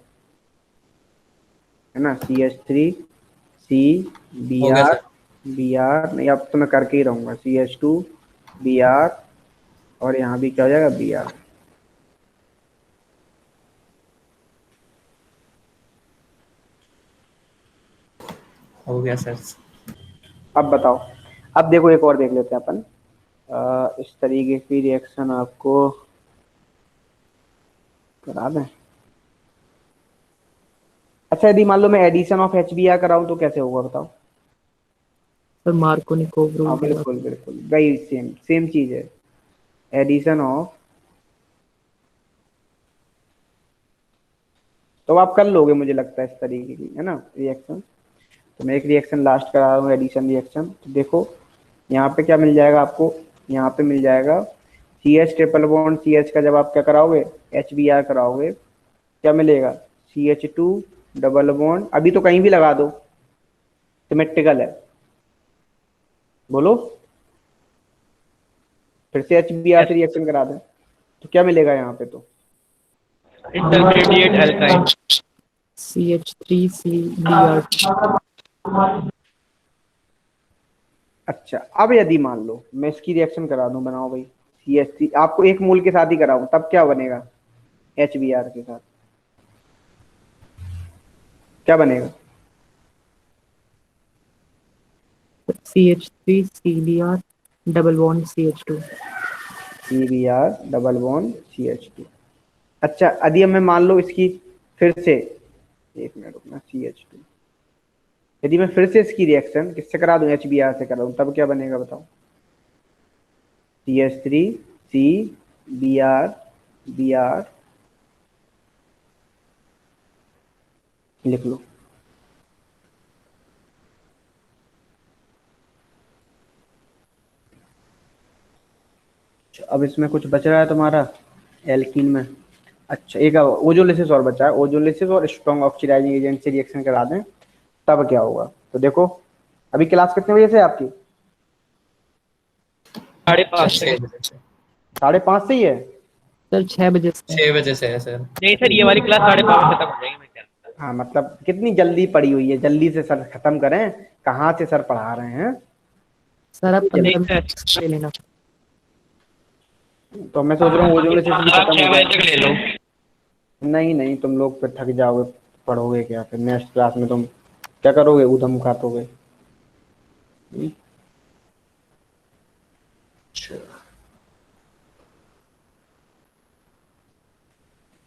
है ना। CH3 C हो गया Br, सर। Br नहीं, अब तो मैं करके ही रहूंगा, CH2 Br, और यहाँ भी क्या हो जाएगा, Br। हो गया सर। अब बताओ, अब देखो एक और देख लेते हैं अपन। इस तरीके की रिएक्शन आपको करा दें। अच्छा, यदि मान लो मैं एडिशन ऑफ HBr कराऊं तो कैसे होगा बताओ। सर मार्कोनिकोव हाँ रूल के बिल्कुल बिल्कुल, वही सेम सेम चीज है, एडिशन ऑफ। तो आप कर लोगे मुझे लगता है इस तरीके की, है ना, रिएक्शन। तो मैं एक रिएक्शन लास्ट करा रहा हूँ, एडिशन रिएक्शन। तो देखो यहाँ पे क्या मिल जाएगा आपको, यहाँ पे मिल जाएगा CH ट्रिपल बॉन्ड CH का, जब आप क्या कराओगे, HBr कराओगे, क्या मिलेगा, CH2 डबल बॉन्ड, अभी तो कहीं भी लगा दो, सिमेट्रिकल है, बोलो, फिर से HBr से रिएक्शन करा दें तो क्या मिलेगा यहाँ पे, तो इंटरमीडिएट एल्काइन। CH3CBr। अच्छा, अब यदि मान लो मैं इसकी रिएक्शन करा दूं, बनाओ भाई, CH3 आपको एक मोल के साथ ही कराऊं, तब क्या बनेगा, HBr के साथ क्या बनेगा, CH3CBr double bond CH2। CBr double bond CH2। अच्छा, यदि अब मैं मान लो इसकी फिर से, एक मिनट रुकना, CH2, यदि मैं फिर से इसकी रिएक्शन किससे करा दूं, HBr से करा दूं, तब क्या बनेगा बताओ, CH3CBr Br, लिख लो। अब इसमें कुछ बच रहा है तुम्हारा एल्कीन में। अच्छा, एक ओजोलिसिस और बचा है, ओजोलिसिस और स्ट्रॉन्ग ऑक्सीडाइजिंग एजेंट से रिएक्शन करा दें तब क्या होगा। तो देखो, अभी क्लास कितने बजे से है आपकी, 5:30 से। 6 बजे से। 5:30 से ही है। सर 6 बजे से। 6 बजे से है सर। नहीं सर, ये वाली क्लास 5:30 बजे तक हो जाएगी, मैं क्या। हाँ मतलब कितनी जल्दी पड़ी हुई है, जल्दी से सर खत्म करें, कहाँ से सर पढ़ा रहे हैं। सर आप चलिए। 15 मिनट ले लेना। तो मैं सोच रहा हूँ ओजोन लेयर भी आप खत्म 6 हो बजे जाए। तक ले लो। नहीं नहीं, तुम लोग फिर थक जाओगे, पढ़ोगे क्या फिर नेक्स्ट क्लास में, तुम क्या करोगे, उधम खाओगे।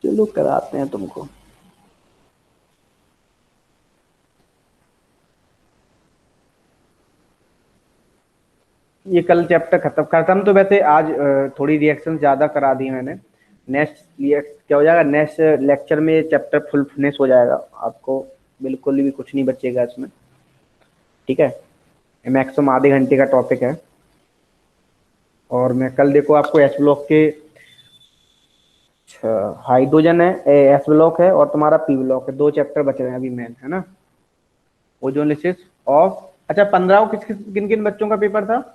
चलो कराते हैं तुमको। ये कल चैप्टर खत्म खत्म तो वैसे आज थोड़ी रिएक्शन ज्यादा करा दी मैंने। नेक्स्ट क्या हो जाएगा, नेक्स्ट लेक्चर में ये चैप्टर फुल फिनिश हो जाएगा, आपको बिल्कुल भी कुछ नहीं बचेगा इसमें, ठीक है। मैक्सिमम आधे घंटे का टॉपिक है। और मैं कल देखो आपको एस ब्लॉक के हाइड्रोजन है, एस ब्लॉक है, और तुम्हारा पी ब्लॉक है, 2 चैप्टर बचे हैं अभी मेन, है ना। ओजोनलिसिस ऑफ, अच्छा 15 को किन किन बच्चों का पेपर था?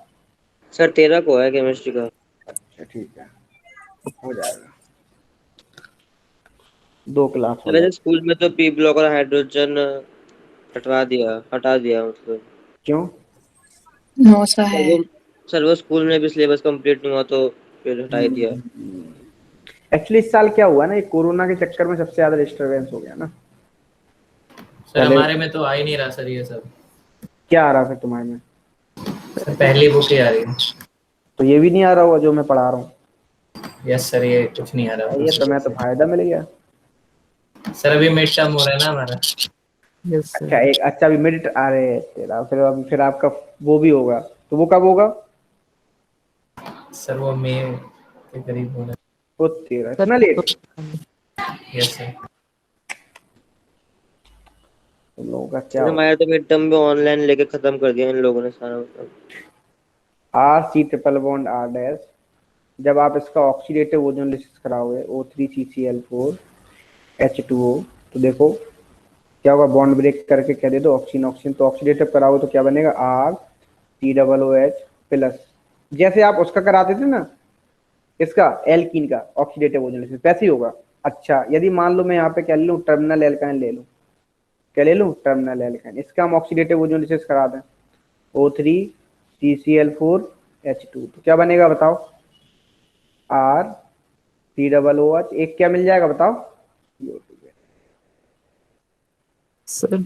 सर 13 को है केमिस्ट्री का। अच्छा ठीक है, हो जाएगा, 2 क्लास हो वैसे जाएगा। स्कूल में तो पी ब्लॉक और हाइड्रोजन हटा दिया मतलब। क्यों? नो सा सर है। वो सर वो स्कूल में भी सिलेबस कंप्लीट नहीं हुआ तो फिर हटा ही दिया। एक्चुअली इस साल क्या हुआ ना, ये कोरोना के चक्कर में सबसे ज्यादा डिस्टरबेंस हो गया ना। सर पहले हमारे में तो आ ही नहीं रहा सर ये सब। क्या आ रहा था तुम्हारे में? सर पहली बुक ही आ रही है। तो ये भी नहीं आ रहा होगा जो मैं पढ़ा रहा हूँ? यस सर, ये कुछ नहीं आ रहा ये तो मैं तो फायदा मिल गया। सर अभी मिड टर्म हो रहा है ना हमारा। यस अच्छा सर। एक अच्छा अभी मिड, अरे तेरा फिर आपका वो भी होगा, तो वो कब होगा? सर वो मई के करीब हो रहा वो तेरा सर इतना लेट? है। Yes sir. तुम लोगों का क्या सर होगा? हमारे तो मिड टर्म में ऑनलाइन लेके खत्म कर दिया इन लोगों ने सारा मतलब। R C triple bond R dash, जब आप इसका ऑक्सीडेटिव ओजोनलिसिस कराओगे O3CCl4H2O, तो देखो क्या होगा, बॉन्ड ब्रेक करके क्या दे दो, ऑक्सीजन ऑक्सीजन, तो ऑक्सीडेटिव कराओगे तो क्या बनेगा, RCOOH प्लस। जैसे आप उसका कराते थे ना, इसका एल्कीन का ऑक्सीडेटिव ओजोनलिसिस, वैसे ही होगा। अच्छा यदि मान लो मैं यहाँ पे क्या ले लूँ, टर्मिनल एल्काइन ले लूँ, क्या ले लूँ, टर्मिनल एल्काइन, इसका हम ऑक्सीडेटिव ओजोनलिसिस करा दें O3CCl4H2, तो क्या बनेगा बताओ, RCOOH, एक क्या मिल जाएगा बताओ? सर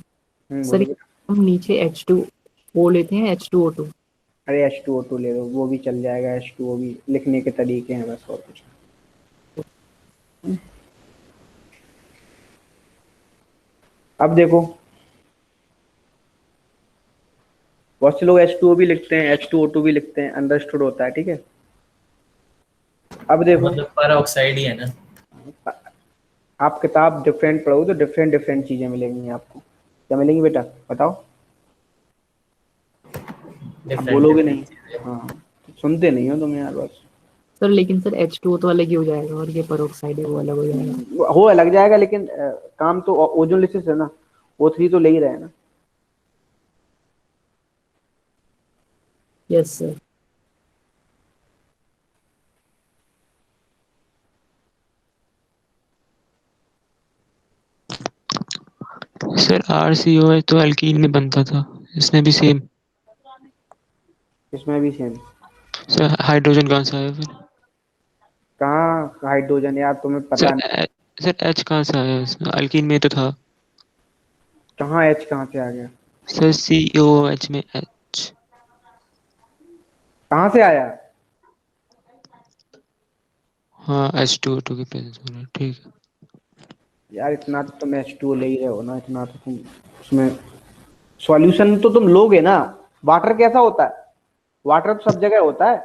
सर बोलो। हम नीचे H2O लेते हैं, H2O2। अरे H2O2 ले लो, वो भी चल जाएगा, H2O भी लिखने के तरीके हैं बस, और कुछ नहीं। अब देखो बहुत से लोग H2O भी लिखते हैं, H2O2 भी लिखते हैं, अंडरस्टूड होता है, ठीक है। अब देखो मतलब पर ऑक्साइड ही है ना। आप किताब डिफरेंट पढ़ोगे तो डिफरेंट डिफरेंट चीजें मिलेंगी आपको। क्या मिलेंगी बेटा बताओ? आप बोलोगे नहीं, हाँ सुनते नहीं हो तुम यार बस। सर लेकिन सर H2O तो अलग ही हो जाएगा, और ये पेरोक्साइड है वो अलग हो जाएगा। हो लग जाएगा, लेकिन काम तो ओजोनलिसिस है ना, O3 तो ले ही रहे हैं ना। Yes sir. सर RCOH तो अल्कीन में बनता था, इसमें भी सेम। इसमें भी सेम? सर हाइड्रोजन कहाँ से आया फिर? कहाँ हाइड्रोजन यार, तुम्हें पता नहीं। सर H कहाँ से आया इसमें? अल्कीन में तो था। कहाँ H कहाँ से आ गया? सर COOH में H। कहाँ से आया? हाँ H2O2 की प्रेजेंस हो रहा है, ठीक है। यार इतना तो तुम H2O ले ही रहे हो ना, इतना तो तुम उसमें सॉल्यूशन तो तुम लोगे ना। वाटर कैसा होता है? वाटर तो सब जगह होता है,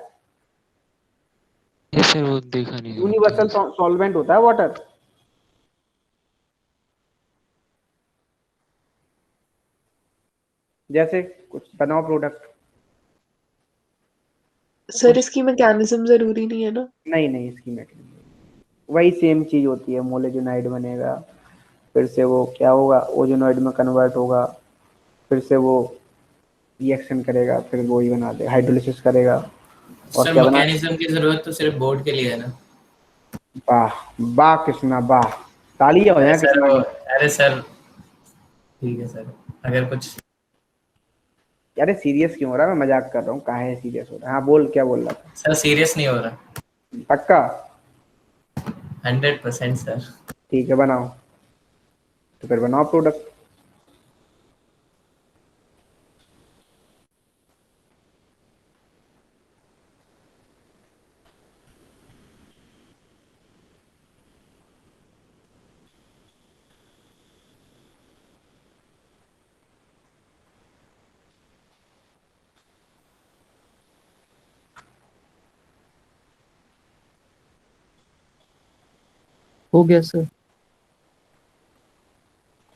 ये सर वो देखा नहीं यूनिवर्सल होता। सॉल्वेंट होता है वाटर। जैसे कुछ बनाओ प्रोडक्ट। सर इसकी मैकेनिज्म जरूरी नहीं है ना। नहीं नहीं, इसकी मैकेनिज्म वही सेम चीज होती है, मोलेजोनाइड बनेगा, फिर से वो क्या होगा, ओजोनॉइड में कन्वर्ट होगा, फिर से वो रिएक्शन करेगा, फिर वो ही बना दे, हाइड्रोलिसिस करेगा, और सर क्या बना। मैकेनिज्म की जरूरत तो सिर्फ बोर्ड के लिए है ना। वाह वाह कृष्णा वाह, तालियां हो अरे जाए सर कृष्णा वो की। अरे सर ठीक है सर, अगर कुछ अरे सीरियस क्यों हो रहा है, मैं मजाक कर रहा हूँ, काहे सीरियस हो रहा है? हाँ बोल, क्या बोल रहा था? सर सीरियस नहीं हो रहा। पक्का? 100% सर। ठीक है बनाओ, तो फिर बनाओ प्रोडक्ट। हो गया सर।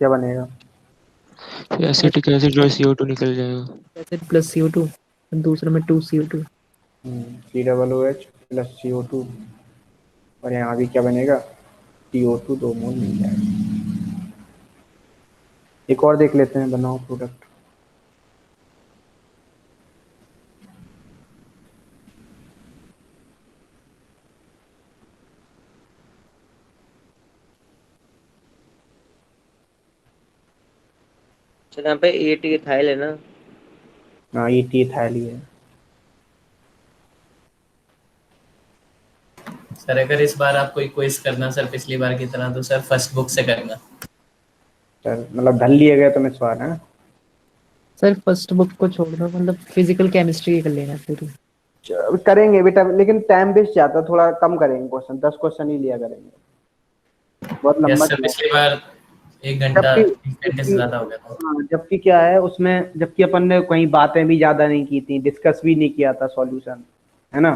क्या बनेगा? एसिटिक एसिड जो CO2 निकल जाएगा। एसिड प्लस CO2, दूसरे में 2CO2। COOH प्लस CO2, और यहाँ भी क्या बनेगा? CO2 2 मोल मिल जाएगा। एक और देख लेते हैं, बनाओ प्रोडक्ट। चल यहाँ पे 8 इथाइल है ना। हाँ ET इथाइल ही है। सर अगर इस बार आप कोई क्विज करना सर पिछली बार की तरह, तो सर फर्स्ट बुक से करना। सर मतलब धल लिए गए तुम इस बार है? सर फर्स्ट बुक को छोड़ दो, मतलब फिजिकल केमिस्ट्री कर लेना पूरी। करेंगे बेटा, लेकिन टाइम वेस्ट जाता है, थोड़ा कम करेंगे क्वेश्चन, 10 क्वेश्चन ही लिया करेंगे, बहुत यस लंबा सर, चला। पिछली बार 1 घंटा जबकि 1 घंटे से ज्यादा हो गया था। हाँ, जबकि क्या है उसमें, जबकि अपन ने कहीं बातें भी ज्यादा नहीं की थी, डिस्कस भी नहीं किया था सॉल्यूशन, है ना,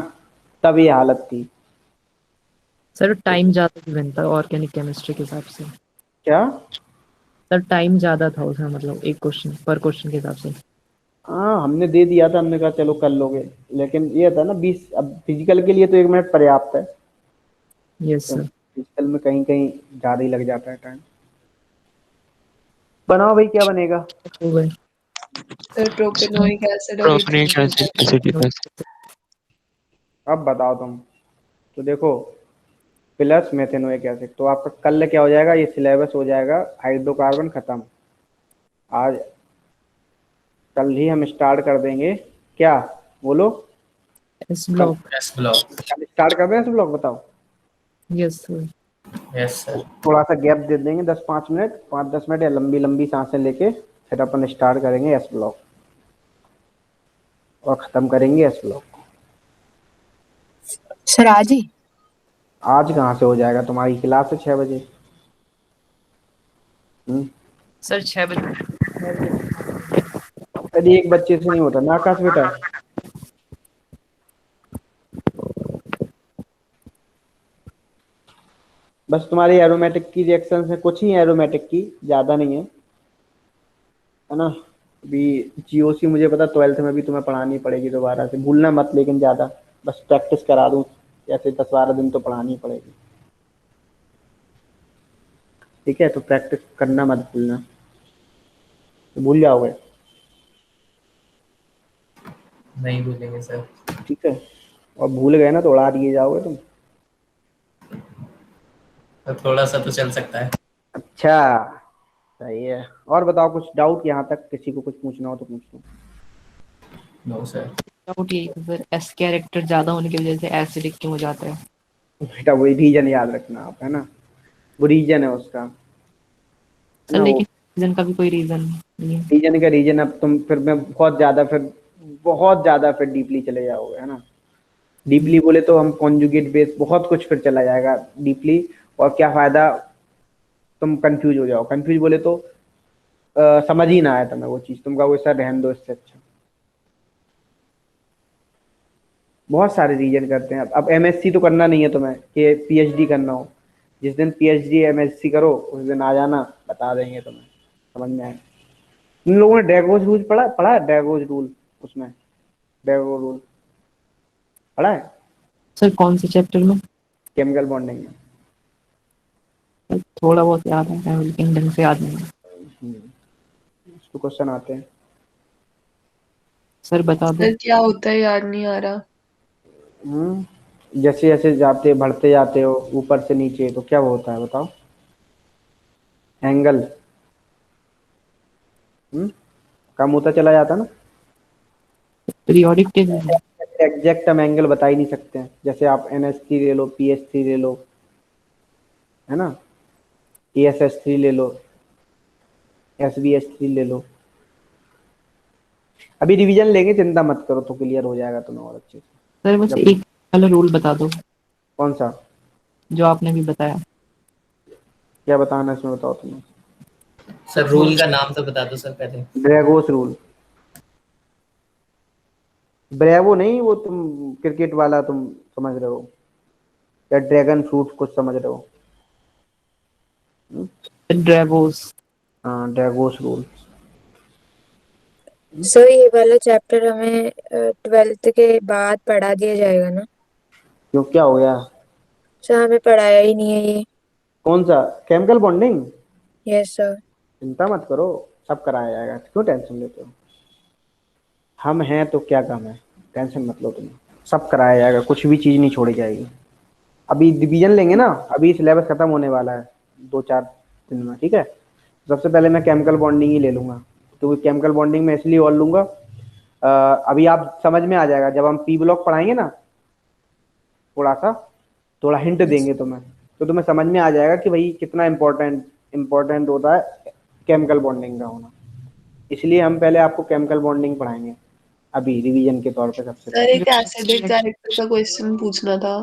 तब ये हालत थी। सर टाइम ज्यादा गिवन था ऑर्गेनिक केमिस्ट्री के हिसाब से। क्या? सर टाइम ज्यादा था उसमें, मतलब एक क्वेश्चन पर क्वेश्चन के हिसाब से। हाँ हमने दे दिया था, हमने कहा चलो कर लोगे, लेकिन ये था ना 20, अब फिजिकल के लिए तो 1 मिनट पर्याप्त है, यस तो सर। फिजिकल में कहीं कहीं ज्यादा ही लग जाता है टाइम। बनाओ भाई, क्या बनेगा? हो गए। सर प्रोपेनोइक एसिड और प्रोपेनिक इथेनॉइक एसिड। Acetic acid. अब बताओ तुम, तो देखो प्लस मेथेनोइक एसिड, तो आपका कल क्या हो जाएगा, ये सिलेबस हो जाएगा हाइड्रोकार्बन खत्म। आज कल ही हम स्टार्ट कर देंगे, क्या बोलो? एस कल ब्लॉक। S block. कल स्टार्ट कर दें सब लोग, बताओ। Yes sir. Yes sir. थोड़ा सा गैप दे देंगे, 10-5 मिनट, 5-10 मिनट, या लंबी लंबी सांसें लेके फिर अपन स्टार्ट करेंगे एस ब्लॉक, और खत्म करेंगे एस ब्लॉक। सर आज ही? आज कहाँ से हो जाएगा, तुम्हारी क्लास है 6 बजे। सर 6 बजे। अरे एक बच्चे से नहीं होता ना आकाश बेटा। बस तुम्हारी एरोमेटिक की रिएक्शन है, कुछ ही एरोमेटिक की, ज्यादा नहीं है ना। अभी GOC मुझे पता 12th में भी तुम्हें पढ़ानी पड़ेगी दोबारा से, भूलना मत, लेकिन ज्यादा बस प्रैक्टिस करा दूं, जैसे 10-12 दिन तो पढ़ानी पड़ेगी, ठीक है? तो प्रैक्टिस करना मत भूलना, तो भूल जाओगे, नहीं भूलेंगे सर। ठीक है? और भूल गए ना तो उड़ा दिए जाओगे तुम। तो थोड़ा सा तो चल सकता है। अच्छा, सही है। और बताओ, कुछ डाउट यहाँ तक, किसी को कुछ पूछना हो तो पूछ लो। No sir. डाउट यही था सर, एस कैरेक्टर ज्यादा होने की वजह से एसिडिक क्यों हो जाता है? बेटा वही रीजन याद रखना आप, है ना, वो रीजन है उसका, है सर ना। वो लेकिन रीजन का भी कोई रीजन नहीं है। रीजन का रीजन, अब तुम फिर मैं बहुत ज्यादा फिर डीपली चले जाओगे, है ना। डीपली बोले तो हम कॉन्जुगेट बेस, बहुत कुछ फिर चला जाएगा डीपली, और क्या फायदा, तुम कंफ्यूज हो जाओ। कंफ्यूज बोले तो समझ ही ना आया तुम्हें वो चीज, तुम कहोगे सर रहने दो, इससे अच्छा। बहुत सारे रीजन करते हैं। अब MSc तो करना नहीं है तुम्हें, कि PhD करना हो, जिस दिन PhD MSc करो उस दिन आ जाना, बता देंगे तुम्हें, समझ में आए। तुम लोगों ने ड्रैगोज रूल पढ़ा है? ड्रैगोज रूल, उसमें ड्रैगो रूल पढ़ा है? सर कौन से चैप्टर में? केमिकल बॉन्डिंग में। थोड़ा बहुत याद है लेकिन ढंग से याद नहीं है। उसको क्वेश्चन आते हैं। सर बता दो। सर क्या होता है, याद नहीं आ रहा। जैसे जैसे जाते बढ़ते जाते हो ऊपर से नीचे, तो क्या वो होता है बताओ? एंगल कम होता चला जाता ना। पीरियोडिक टेबल है। एग्जैक्ट हम एंगल बता ही नहीं सकते हैं, जैसे आप NH3 ले लो, PH3 ले लो, है ना, ESH3 ले लो, SBH3 ले लो। अभी रिवीजन लेंगे, चिंता मत करो, तो क्लियर हो जाएगा तुम्हें और अच्छे से। सर बस एक वाला रूल बता दो कौन सा? जो आपने भी बताया। क्या बताना है इसमें, बताओ तुम्हें। सर रूल का नाम तो बता दो सर पहले। ड्रैगोस रूल। ब्रेवो नहीं, वो तुम क्रिकेट वाला तुम समझ रहे हो, या ड्रैगन फ्रूट कुछ समझ रहे हो? ड्रेवोस। हाँ, ड्रैगोस रूल। सर ये वाला चैप्टर हमें 12th के बाद पढ़ा दिया जाएगा ना? क्यों, क्या हो गया? सर हमें पढ़ाया ही नहीं है ये। कौन सा? Chemical bonding? Yes sir. चिंता मत करो, सब कराया जाएगा, क्यों टेंशन लेते हो? हम हैं तो क्या कम है, टेंशन मत लो तुम, सब कराया जाएगा, कुछ भी चीज़ नहीं छोड़ी जाएगी। अभी डिवीजन लेंगे ना, अभी सिलेबस खत्म होने वाला है 2-4 दिन में, ठीक है। सबसे पहले मैं केमिकल बॉन्डिंग ही ले लूँगा, क्योंकि केमिकल बॉन्डिंग में इसलिए और लूँगा, अभी आप समझ में आ जाएगा जब हम P ब्लॉक पढ़ाएंगे ना, थोड़ा हिंट देंगे तुम्हें, तो तुम्हें समझ में आ जाएगा कि भाई कितना इम्पोर्टेंट होता है केमिकल बॉन्डिंग का होना। इसलिए हम पहले आपको केमिकल बॉन्डिंग पढ़ाएंगे अभी रिवीजन के तौर पे सबसे सर पहले। एक एसिडिक कैरेक्टर का क्वेश्चन पूछना था।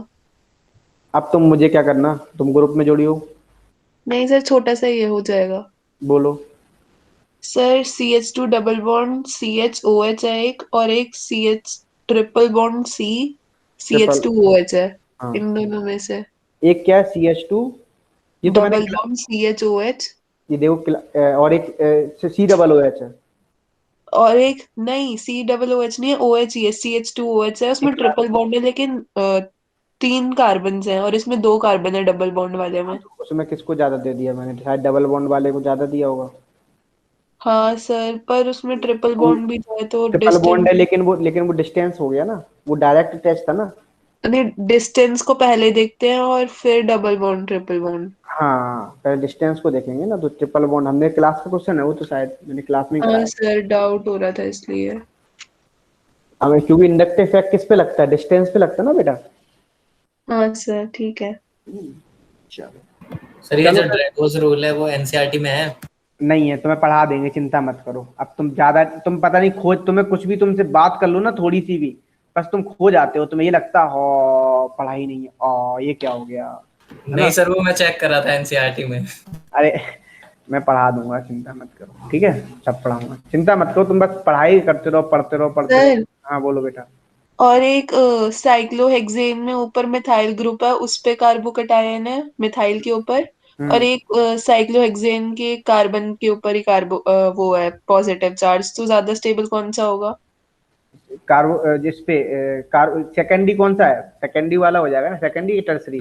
अब तुम मुझे क्या करना, तुम ग्रुप में जोड़ी हो। नहीं सर, छोटा सा ये हो जाएगा। बोलो। Sir CH2 double bond CHOH है एक, और एक CH ट्रिपल बॉन्ड CH2OH है। हाँ, इन दोनों में से एक क्या है CH2, ये तो मैंने डबल बॉन्ड CHOH, ये देखो और एक COOH है। और एक नहीं COOH नहीं है, OH ही है, CH2OH है, उसमें ट्रिपल बॉन्ड है लेकिन 3 कार्बन हैं, और इसमें 2 कार्बन है डबल बॉन्ड वाले में। उसमें किसको ज्यादा दे दिया मैंने, शायद डबल बॉन्ड वाले को ज्यादा दिया होगा। हाँ सर, पर उसमें ट्रिपल बॉन्ड भी जो है तो ट्रिपल डिस्टेंस, बॉन्ड है, लेकिन वो डिस्टेंस हो गया ना, वो डायरेक्ट टेस्ट था ना। डिस्टेंस को पहले देखते हैं और फिर डबल बॉन्ड ट्रिपल बॉन्ड। हाँ, पहले डिस्टेंस को देखेंगे ना, तो ट्रिपल बॉन्ड हमने क्लास का क्वेश्चन है वो, तो शायद मैंने क्लास में ही हाँ कराया। सर, डाउट हो रहा था इसलिए। हमें क्योंकि इंडक्टिव इफेक्ट किस पे लगता है, डिस्टेंस पे लगता है ना बेटा। हाँ सर ठीक है। चलो सर ये जो ड्रैगोस रूल है वो एनसीईआरटी में है? नहीं है, तुम्हें पढ़ा देंगे, चिंता मत करो। अब तुम पता नहीं तुम्हें कुछ भी, तुमसे बात कर लो ना थोड़ी सी भी, बस तुम खो जाते हो, तुम्हें ये लगता हो पढ़ाई नहीं है, ये क्या हो गया। नहीं सर, वो मैं चेक कर रहा था एनसीईआरटी में। अरे मैं पढ़ा दूंगा, चिंता मत करो, ठीक है, सब पढ़ाऊंगा, चिंता मत करो, तुम बस पढ़ाई करते रहो, पढ़ते रहो। हाँ बोलो बेटा। और एक साइक्लोहेक्सेन में ऊपर मिथाइल ग्रुप है, उस पे कार्बोकैटायन है मिथाइल के ऊपर, और एक साइक्लोहेक्सेन के कार्बन के ऊपर ही वो है पॉजिटिव चार्ज, तो ज्यादा स्टेबल कौन सा होगा? कार्बो जिसपे सेकेंडरी कौन सा है, सेकेंडरी वाला हो जाएगा ना, सेकेंडरी या टर्सरी।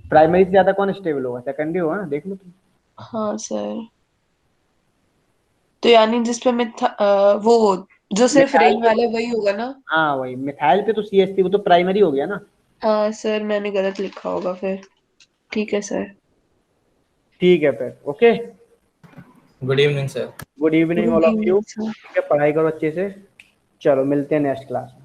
प्राइमरी से ज्यादा कौन स्टेबल होगा, सेकेंडरी होगा ना, देख लो तुम। हाँ सर, तो यानी जिसपे वो जो सिर्फ रिंग वाला वही होगा ना? हाँ वही, मिथाइल पे तो CH3, वो तो प्राइमरी हो गया ना। हाँ सर, मैंने गलत लिखा होगा फिर। ठीक है सर। ठीक है फिर, okay. Good evening sir. Good evening all of you. ठीक है, पढ़ाई करो अच्छे से, चलो मिलते हैं नेक्स्ट क्लास में।